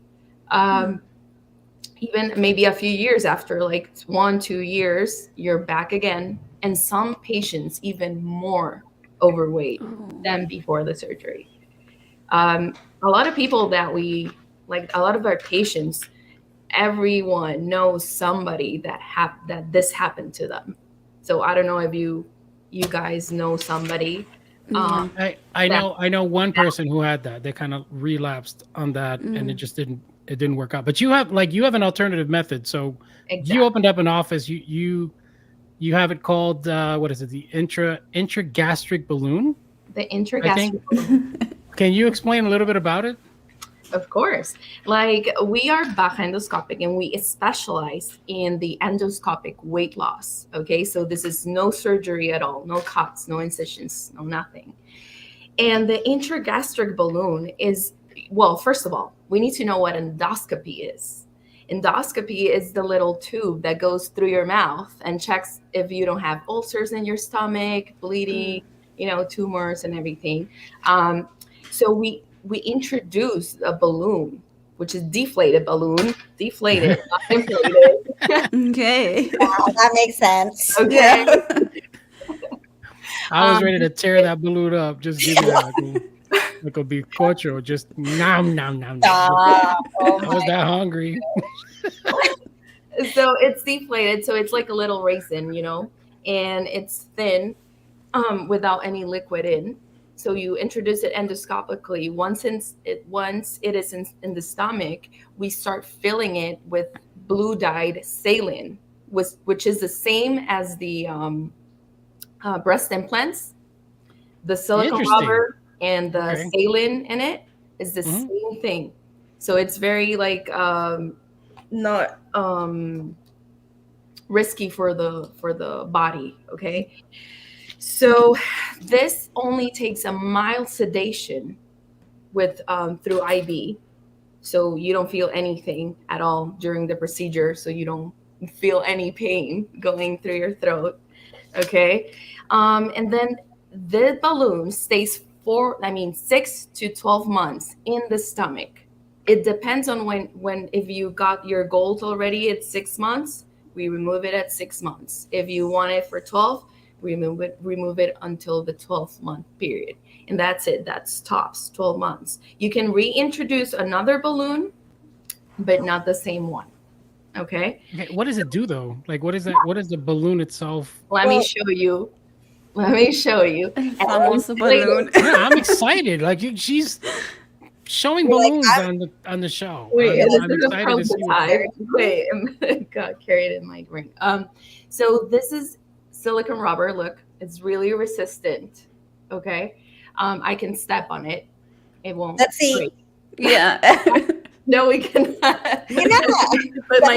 even maybe a few years after, like 1-2 years, you're back again. And some patients even more overweight than before the surgery. A lot of people that we, like a lot of our patients, everyone knows somebody that this happened to them. So I don't know if you guys know somebody. I know one person who had that. They kind of relapsed on that, and it didn't work out. But you have an alternative method. So you opened up an office. You have it called what is it? The Intra gastric balloon. The intragastric balloon. Can you explain a little bit about it? Of course. Like, we are Baja Endoscopic, and we specialize in the endoscopic weight loss. Okay, so this is no surgery at all, no cuts, no incisions, no nothing. And the intragastric balloon is, well, first of all, we need to know what endoscopy is. Endoscopy is the little tube that goes through your mouth and checks if you don't have ulcers in your stomach, bleeding, tumors and everything. So we introduced a balloon, which is deflated, not inflated. Okay. Wow, that makes sense. Okay. Yeah. I was ready to tear that balloon up. Just give me that. Like a bizcocho, just nom nom nom. Stop. Oh I was my that hungry. So it's deflated, so it's like a little raisin, and it's thin, without any liquid in. So you introduce it endoscopically. Once it is in the stomach, we start filling it with blue-dyed saline, which is the same as the breast implants. The silicone rubber and the saline in it is the same thing. So it's very not risky for the body. Okay. So this only takes a mild sedation with through IV. So you don't feel anything at all during the procedure. So you don't feel any pain going through your throat. Okay. And then the balloon stays 6 to 12 months in the stomach. It depends on when if you got your goals already at 6 months, we remove it at 6 months. If you want it for 12, remove it until the 12th month period. And that's it. That's tops 12 months. You can reintroduce another balloon, but not the same one. Okay. What does it do though? Like, what is that? What is the balloon itself? Let me show you. Almost a balloon. Yeah, I'm excited. Like she's showing balloons on the show. Wait, I'm excited to see what. Wait, got carried in my ring. So this is silicone rubber. Look, it's really resistant. Okay. I can step on it. It won't. Let's see. break. Yeah. No, we cannot. You know. But my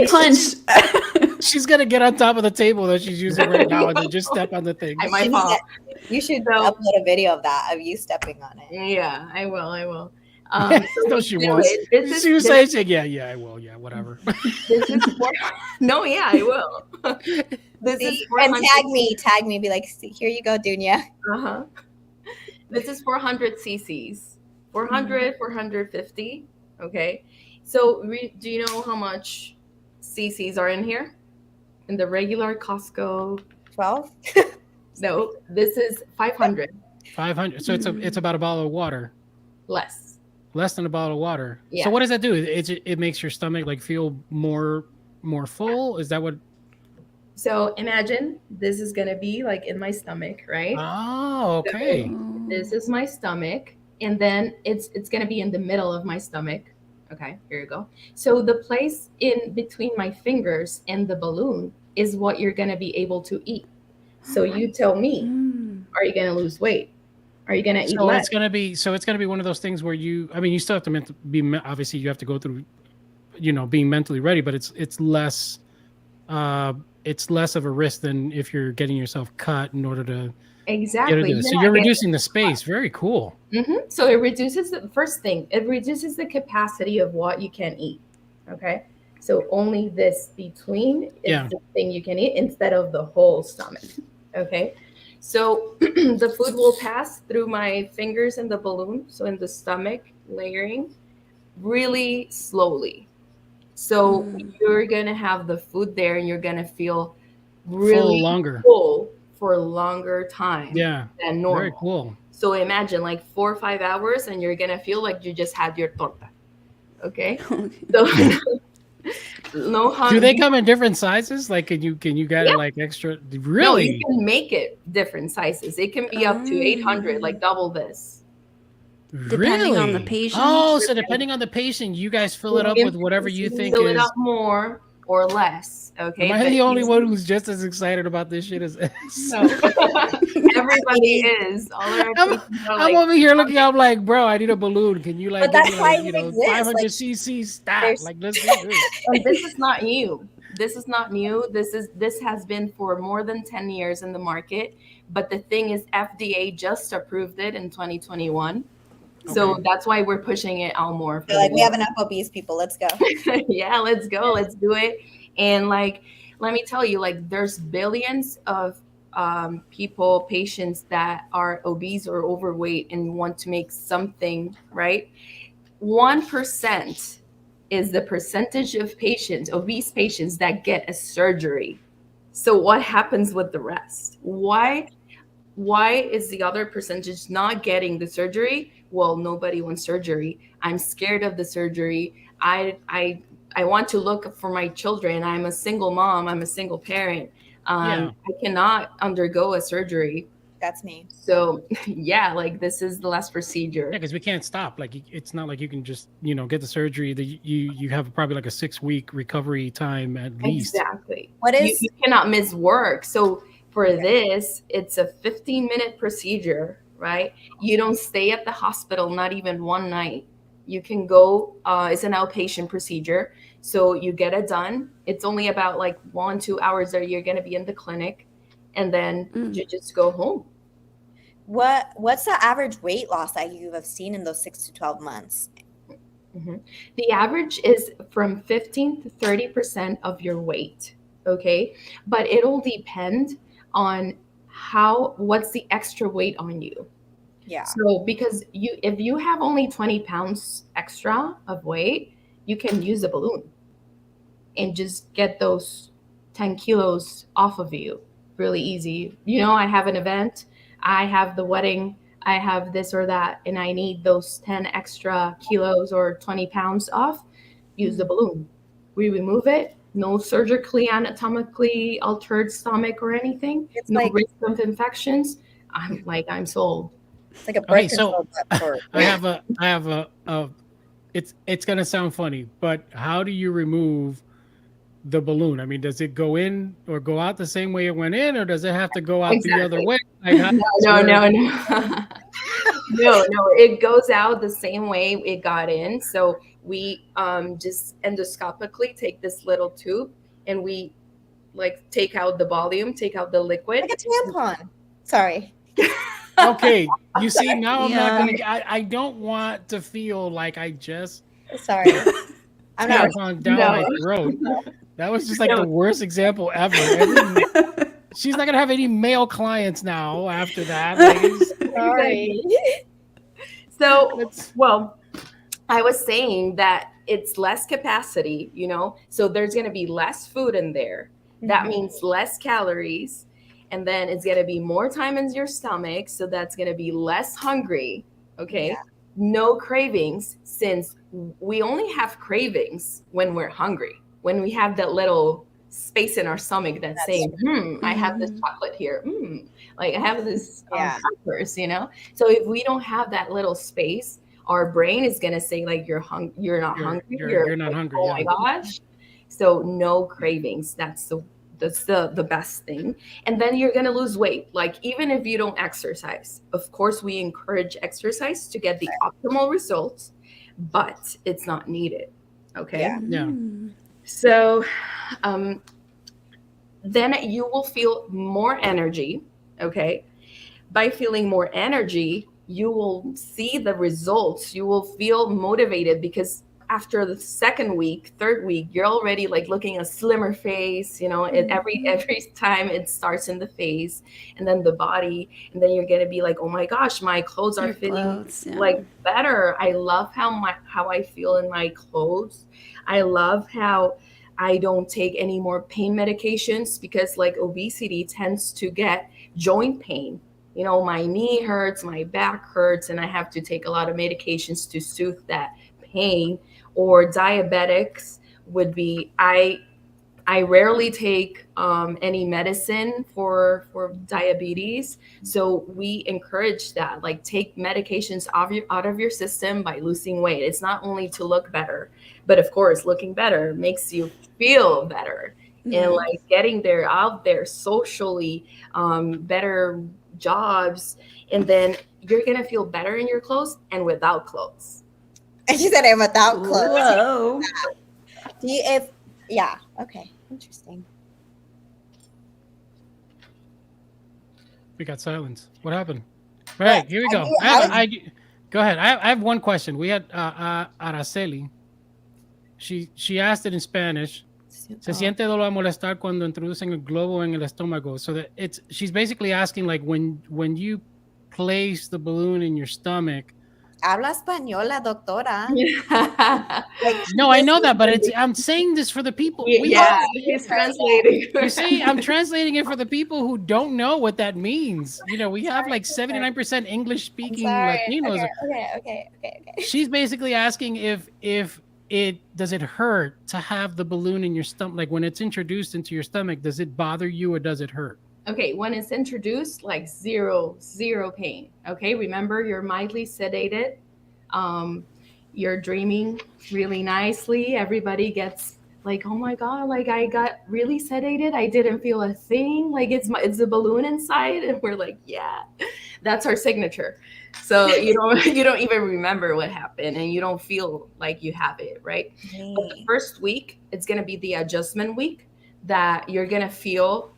Punch. She's gonna get on top of the table that she's using right now and then just step on the thing. I might fall. You should upload a video of that, of you stepping on it. Yeah, I will. No, she won't. She was saying, yeah, I will. Yeah, whatever. This is no, yeah, I will. This is and tag me, be like, here you go, Dunya. This is 400 cc's, 400, 450. Okay. So do you know how much cc's are in here? In the regular Costco? 12? No, this is 500. 500. So it's about a bottle of water. Less than a bottle of water. Yeah. So what does that do? It makes your stomach like feel more full? Is that what? So imagine this is gonna be like in my stomach, right? Oh, okay. So this is my stomach, and then it's gonna be in the middle of my stomach. Okay, here you go. So the place in between my fingers and the balloon is what you're gonna be able to eat. So you tell me, are you gonna lose weight? Are you gonna eat less? It's gonna be one of those things where you still have to be, obviously you have to go through, being mentally ready, but it's less of a risk than if you're getting yourself cut in order to exactly. So you're reducing the space. Very cool. So it reduces it reduces the capacity of what you can eat. Okay, so only this between is the thing you can eat instead of the whole stomach. Okay. So the food will pass through my fingers in the balloon, so in the stomach, layering really slowly. So you're gonna have the food there, and you're gonna feel really longer. full for a longer time Yeah. than normal. Very cool. So imagine like 4 or 5 hours, and you're gonna feel like you just had your torta. Okay. So no hunger. Do they come in different sizes? Like, can you get it like extra? Really? No, you can make it different sizes. It can be up to 800, like double this. Depending on the Really? patient. Oh, so depending on the patient, you guys fill it up with whatever you think fill is. it up more or less. Okay. Am I the only one who's just as excited about this shit as No. Everybody is. All our I'm over here looking. I'm like, bro, I need a balloon. Can you like? But that's give me, why like, it exists. 500 Like, cc stat. there's- Like, let's do this. And this is not new. This is not new. This has been for more than 10 years in the market. But the thing is, FDA just approved it in 2021. So that's why we're pushing it out more. They're like, we have enough obese people. Let's go. Yeah, let's go. Let's do it. And like, let me tell you, like, there's billions of people, patients that are obese or overweight and want to make something, right? 1% is the percentage of patients, obese patients, that get a surgery. So what happens with the rest? Why is the other percentage not getting the surgery? Well, nobody wants surgery. I'm scared of the surgery. I want to look for my children. I'm a single mom. I'm a single parent. I cannot undergo a surgery. That's me. So yeah, like this is the last procedure. Yeah, because we can't stop. Like, it's not like you can just, get the surgery. That you have probably like a 6-week recovery time at least. Exactly. What is you cannot miss work. So for this, it's a 15-minute procedure, right? You don't stay at the hospital, not even one night. You can go, it's an outpatient procedure. So you get it done. It's only about like 1-2 hours that you're going to be in the clinic, and then you just go home. what's the average weight loss that you have seen in those 6 to 12 months? The average is from 15 to 30% of your weight. Okay. But it'll depend on what's the extra weight on you. Yeah. So because if you have only 20 pounds extra of weight, you can use a balloon and just get those 10 kilos off of you really easy. I have an event, I have the wedding, I have this or that, and I need those 10 extra kilos or 20 pounds off, use the balloon. We remove it. No surgically, anatomically altered stomach or anything. It's no like, risk of infections. I'm sold. it's like a birth control. I have a it's gonna sound funny, but how do you remove the balloon? I mean, does it go in or go out the same way it went in, or does it have to go out the other way? Like, No. No, it goes out the same way it got in. So we just endoscopically take this little tube and we like take out the volume, take out the liquid. Like a tampon. Sorry. Okay, you see, now I'm not gonna. I don't want to feel like I just Sorry. I'm not. tampon down my throat. That was just like the worst example ever. She's not gonna have any male clients now after that. Like, Sorry. So, well, I was saying that it's less capacity, so there's going to be less food in there. That means less calories. And then it's going to be more time in your stomach. So that's going to be less hungry. Okay. Yeah. No cravings, since we only have cravings when we're hungry, when we have that little space in our stomach that's saying, I have this chocolate here. Like I have this peppers, So if we don't have that little space, our brain is gonna say like you're not hungry. You're not hungry. Oh my gosh! So no cravings. That's the best thing. And then you're gonna lose weight. Like even if you don't exercise, of course we encourage exercise to get the optimal results, but it's not needed. Okay. Yeah. So then you will feel more energy, okay? By feeling more energy, you will see the results. You will feel motivated because after the second week, third week, you're already like looking a slimmer face, you know, and every time it starts in the face and then the body, and then you're gonna be like, oh my gosh, my clothes are Your fitting clothes, yeah. like better. I love how I feel in my clothes. I love how I don't take any more pain medications, because like obesity tends to get joint pain. You know, my knee hurts, my back hurts, and I have to take a lot of medications to soothe that pain. Or diabetics would be, I rarely take any medicine for diabetes, so we encourage that. Like, take medications out of your system by losing weight. It's not only to look better, but of course, looking better makes you feel better, and like getting there, out there socially, better jobs, and then you're gonna feel better in your clothes and without clothes. And she said it without clothes. Whoa. Yeah, okay, interesting. We got silence. What happened? All right, here we go. Go ahead. I have one question. We had Araceli. She asked it in Spanish. Se siente dolor a molestar cuando introducen el globo en el estómago. So that she's basically asking, like, when you place the balloon in your stomach. Habla española, doctora. No, I know that, but I'm saying this for the people. He's translating. You see, I'm translating it for the people who don't know what that means. You know, we have like 79% English speaking Latinos. Okay. She's basically asking if does it hurt to have the balloon in your stomach? Like, when it's introduced into your stomach, does it bother you or does it hurt? Okay, when it's introduced, like zero pain. Okay, remember, you're mildly sedated. You're dreaming really nicely. Everybody gets like, oh my God, like I got really sedated. I didn't feel a thing. Like it's a balloon inside, and we're like, yeah, that's our signature. So you don't even remember what happened, and you don't feel like you have it, right? But the first week, it's gonna be the adjustment week that you're gonna feel.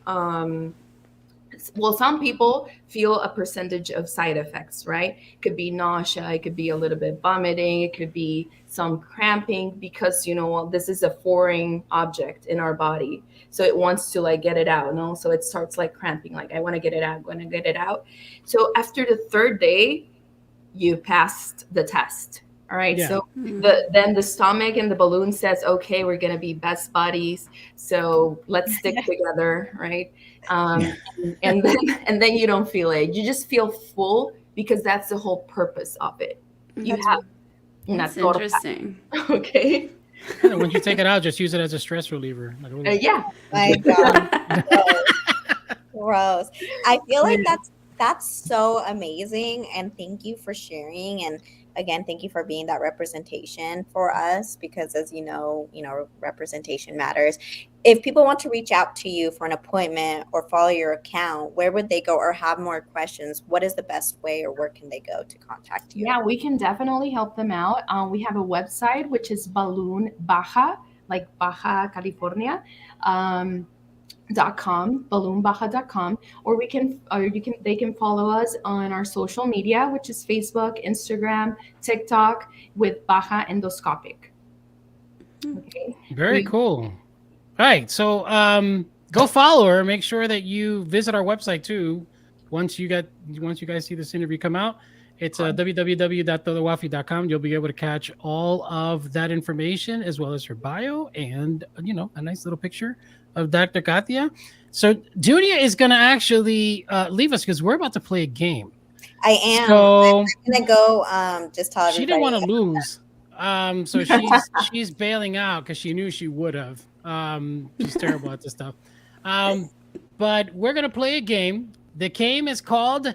Well, some people feel a percentage of side effects, right? It could be nausea, it could be a little bit vomiting, it could be some cramping, because, you know, this is a foreign object in our body. So it wants to like get it out, no? So it starts like cramping, like I want to get it out, I'm going to get it out. So after the third day, you passed the test. All right. Yeah. So then the stomach and the balloon says, okay, we're going to be best buddies. So let's stick together. Right. And then you don't feel it. You just feel full, because that's the whole purpose of it. That's interesting. Okay. Once you take it out, just use it as a stress reliever. Yeah. My God. Gross. I feel like that's so amazing, and thank you for sharing. And again, thank you for being that representation for us, because as you know, representation matters. If people want to reach out to you for an appointment or follow your account, where would they go, or have more questions? What is the best way, or where can they go to contact you? Yeah, we can definitely help them out. We have a website, which is Balloon Baja, like Baja California. .com, balloonbaja.com, or they can follow us on our social media, which is Facebook, Instagram, TikTok, with Baja Endoscopic. Okay. Very cool. All right, so go follow her. Make sure that you visit our website too. Once you guys see this interview come out, it's www.todowafi.com. You'll be able to catch all of that information, as well as her bio and a nice little picture of Dr. Kathia. So Dunia is going to actually leave us, because we're about to play a game. I am. So I'm going to go just tell everybody. She didn't want to lose. So she's bailing out because she knew she would have. She's terrible at this stuff. But we're going to play a game. The game is called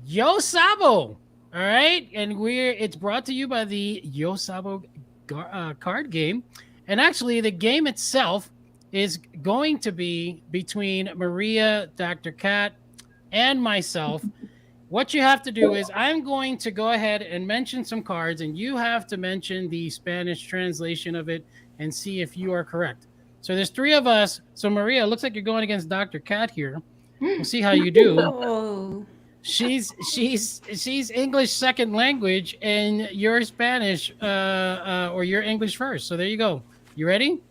Yo Sabo. All right. And it's brought to you by the Yo Sabo card game. And actually, the game itself is going to be between Maria, Dr. Kat, and myself. What you have to do is I'm going to go ahead and mention some cards, and you have to mention the Spanish translation of it and see if you are correct. So there's three of us. So Maria, it looks like you're going against Dr. Kat here. We'll see how you do. she's English second language, and you're Spanish, or you're English first. So there you go. You ready?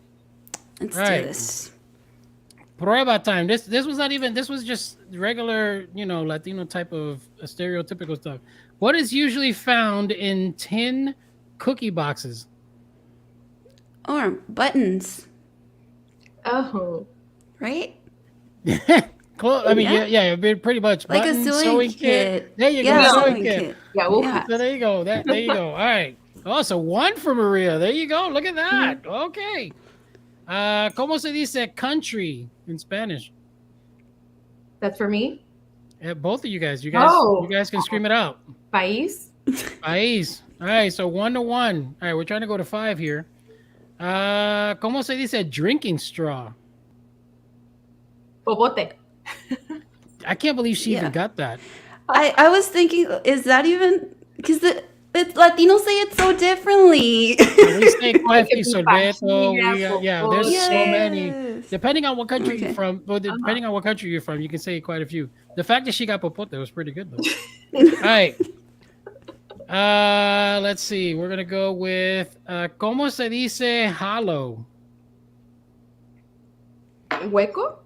Let's All do right. this. Prueba time. This was not even. This was just regular, Latino type of stereotypical stuff. What is usually found in tin cookie boxes? Or buttons, Oh, right? I mean, yeah, pretty much. Like Buttons, a sewing kit. There you go, Yeah, sewing kit. yeah, we'll Yeah. pass. So there you go. There you go. All right. Oh, so one for Maria. There you go. Look at that. Okay. ¿Cómo se dice country in Spanish? That's for me. Yeah, both of you guys. You Oh. guys can scream it out. País. País. All right. So 1-1. All right. We're trying to go to 5 here. ¿Cómo se dice drinking straw? Popote. I can't believe she even Yeah. got that. I was thinking, is that even because Latinos say it so differently? We say coffee, It could be sorbeto. pastilla, There's so many. Yes. Depending on what country you're Okay. from, depending on what country you're from, you can say quite a few. The fact that she got popote was pretty good, though. All right. Let's see. We're gonna go with ¿Cómo se dice hollow? Hueco.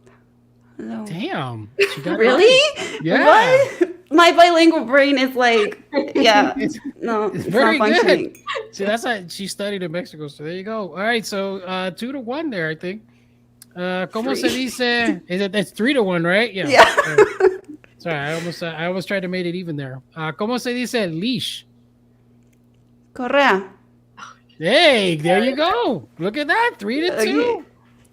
No. Damn. She got it Really? right. Yeah. What? My bilingual brain is like, yeah, It's no, it's very not functioning. good. See, that's how she studied in Mexico. So there you go. All right. So 2-1 there, I think. ¿Cómo se dice? It's 3-1, right? Yeah. Yeah. Sorry, I almost tried to make it even there. ¿Cómo se dice leash? Correa. Hey, there you go. Look at that. 3-2. Okay.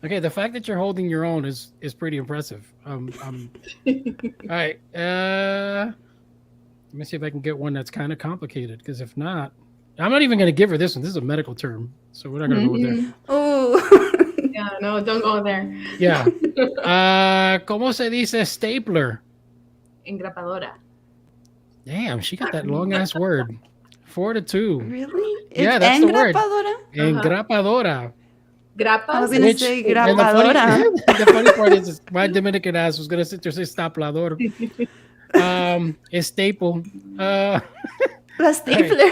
Okay, the fact that you're holding your own is pretty impressive. All right. Let me see if I can get one that's kind of complicated. Because if not, I'm not even going to give her this one. This is a medical term, so we're not going to go there. Oh. Yeah, no, don't go there. Yeah. ¿Cómo se dice stapler? Engrapadora. Damn, she got that long ass word. 4-2. Really? Yeah, It's that's the word. engrapadora? Engrapadora. Grapas. I was gonna say and grapadora. the funny part is my Dominican ass was gonna sit there and say staplador. It's staple. La stapler.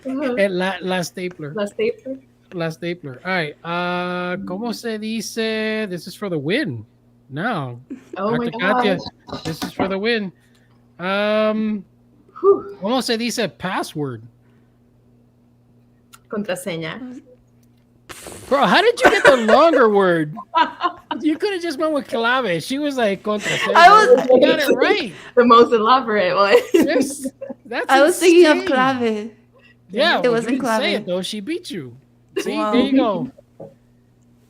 La stapler. La stapler. La stapler. All right. ¿Cómo se dice? This is for the win. No. Oh my Dr. Kathia, gosh. this is for the win. Whew. ¿Cómo se dice password? Contraseña. Bro, how did you get the longer word? You could have just went with clave. She was like contraseña. You got it right. The most elaborate one. That's I was thinking of insane. clave. Yeah, It well, wasn't you didn't say clave. it though. She beat you. See, Wow. there you go.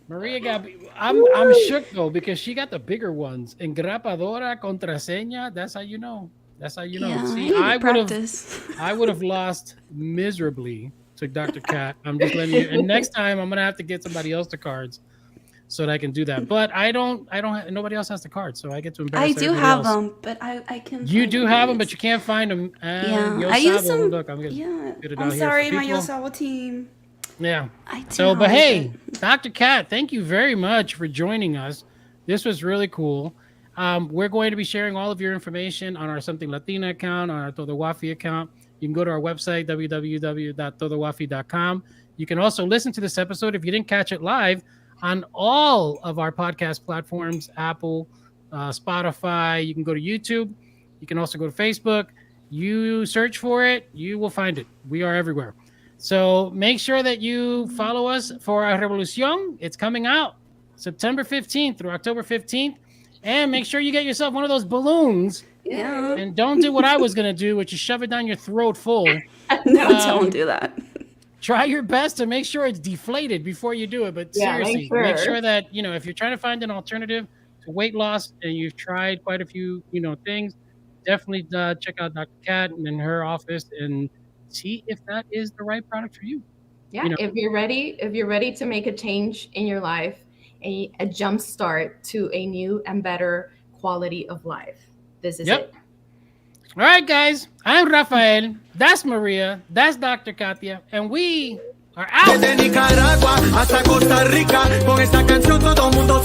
Maria got. I'm shook though because she got the bigger ones. Engrapadora, contraseña. That's how you know. That's how you know. Yeah, See, I need to practice. I would have lost miserably to Dr. Kat. I'm just letting you. And next time I'm gonna have to get somebody else the cards so that I can do that. But I don't. Nobody else has the cards, so I get to embarrass. I do everybody have else. them, but I can. You find do have them, these. but you can't find them. Yeah, I use them. Look, I'm gonna Yeah, get it I'm out here sorry, for my people. Yosabo team. Yeah. I do So, but have hey, it. Dr. Kat, thank you very much for joining us. This was really cool. We're going to be sharing all of your information on our Something Latina account, on our Todo Wafi account. You can go to our website, www.todowafi.com. You can also listen to this episode if you didn't catch it live on all of our podcast platforms, Apple, Spotify. You can go to YouTube. You can also go to Facebook. You search for it, you will find it. We are everywhere. So make sure that you follow us for our Revolucion. It's coming out September 15th through October 15th. And make sure you get yourself one of those balloons. Yeah. And don't do what I was going to do, which is shove it down your throat full. No, don't do that. Try your best to make sure it's deflated before you do it. But Yeah, seriously, make make sure. sure that, if you're trying to find an alternative to weight loss and you've tried quite a few, things, definitely check out Dr. Kat and her office and see if that is the right product for you. Yeah, if you're ready to make a change in your life, a jump start to a new and better quality of life, this is it. All right, guys. I'm Rafael. That's Maria. That's Dr. Kathia. And we are out. Desde Nicaragua hasta Costa Rica, con esta canción todo mundo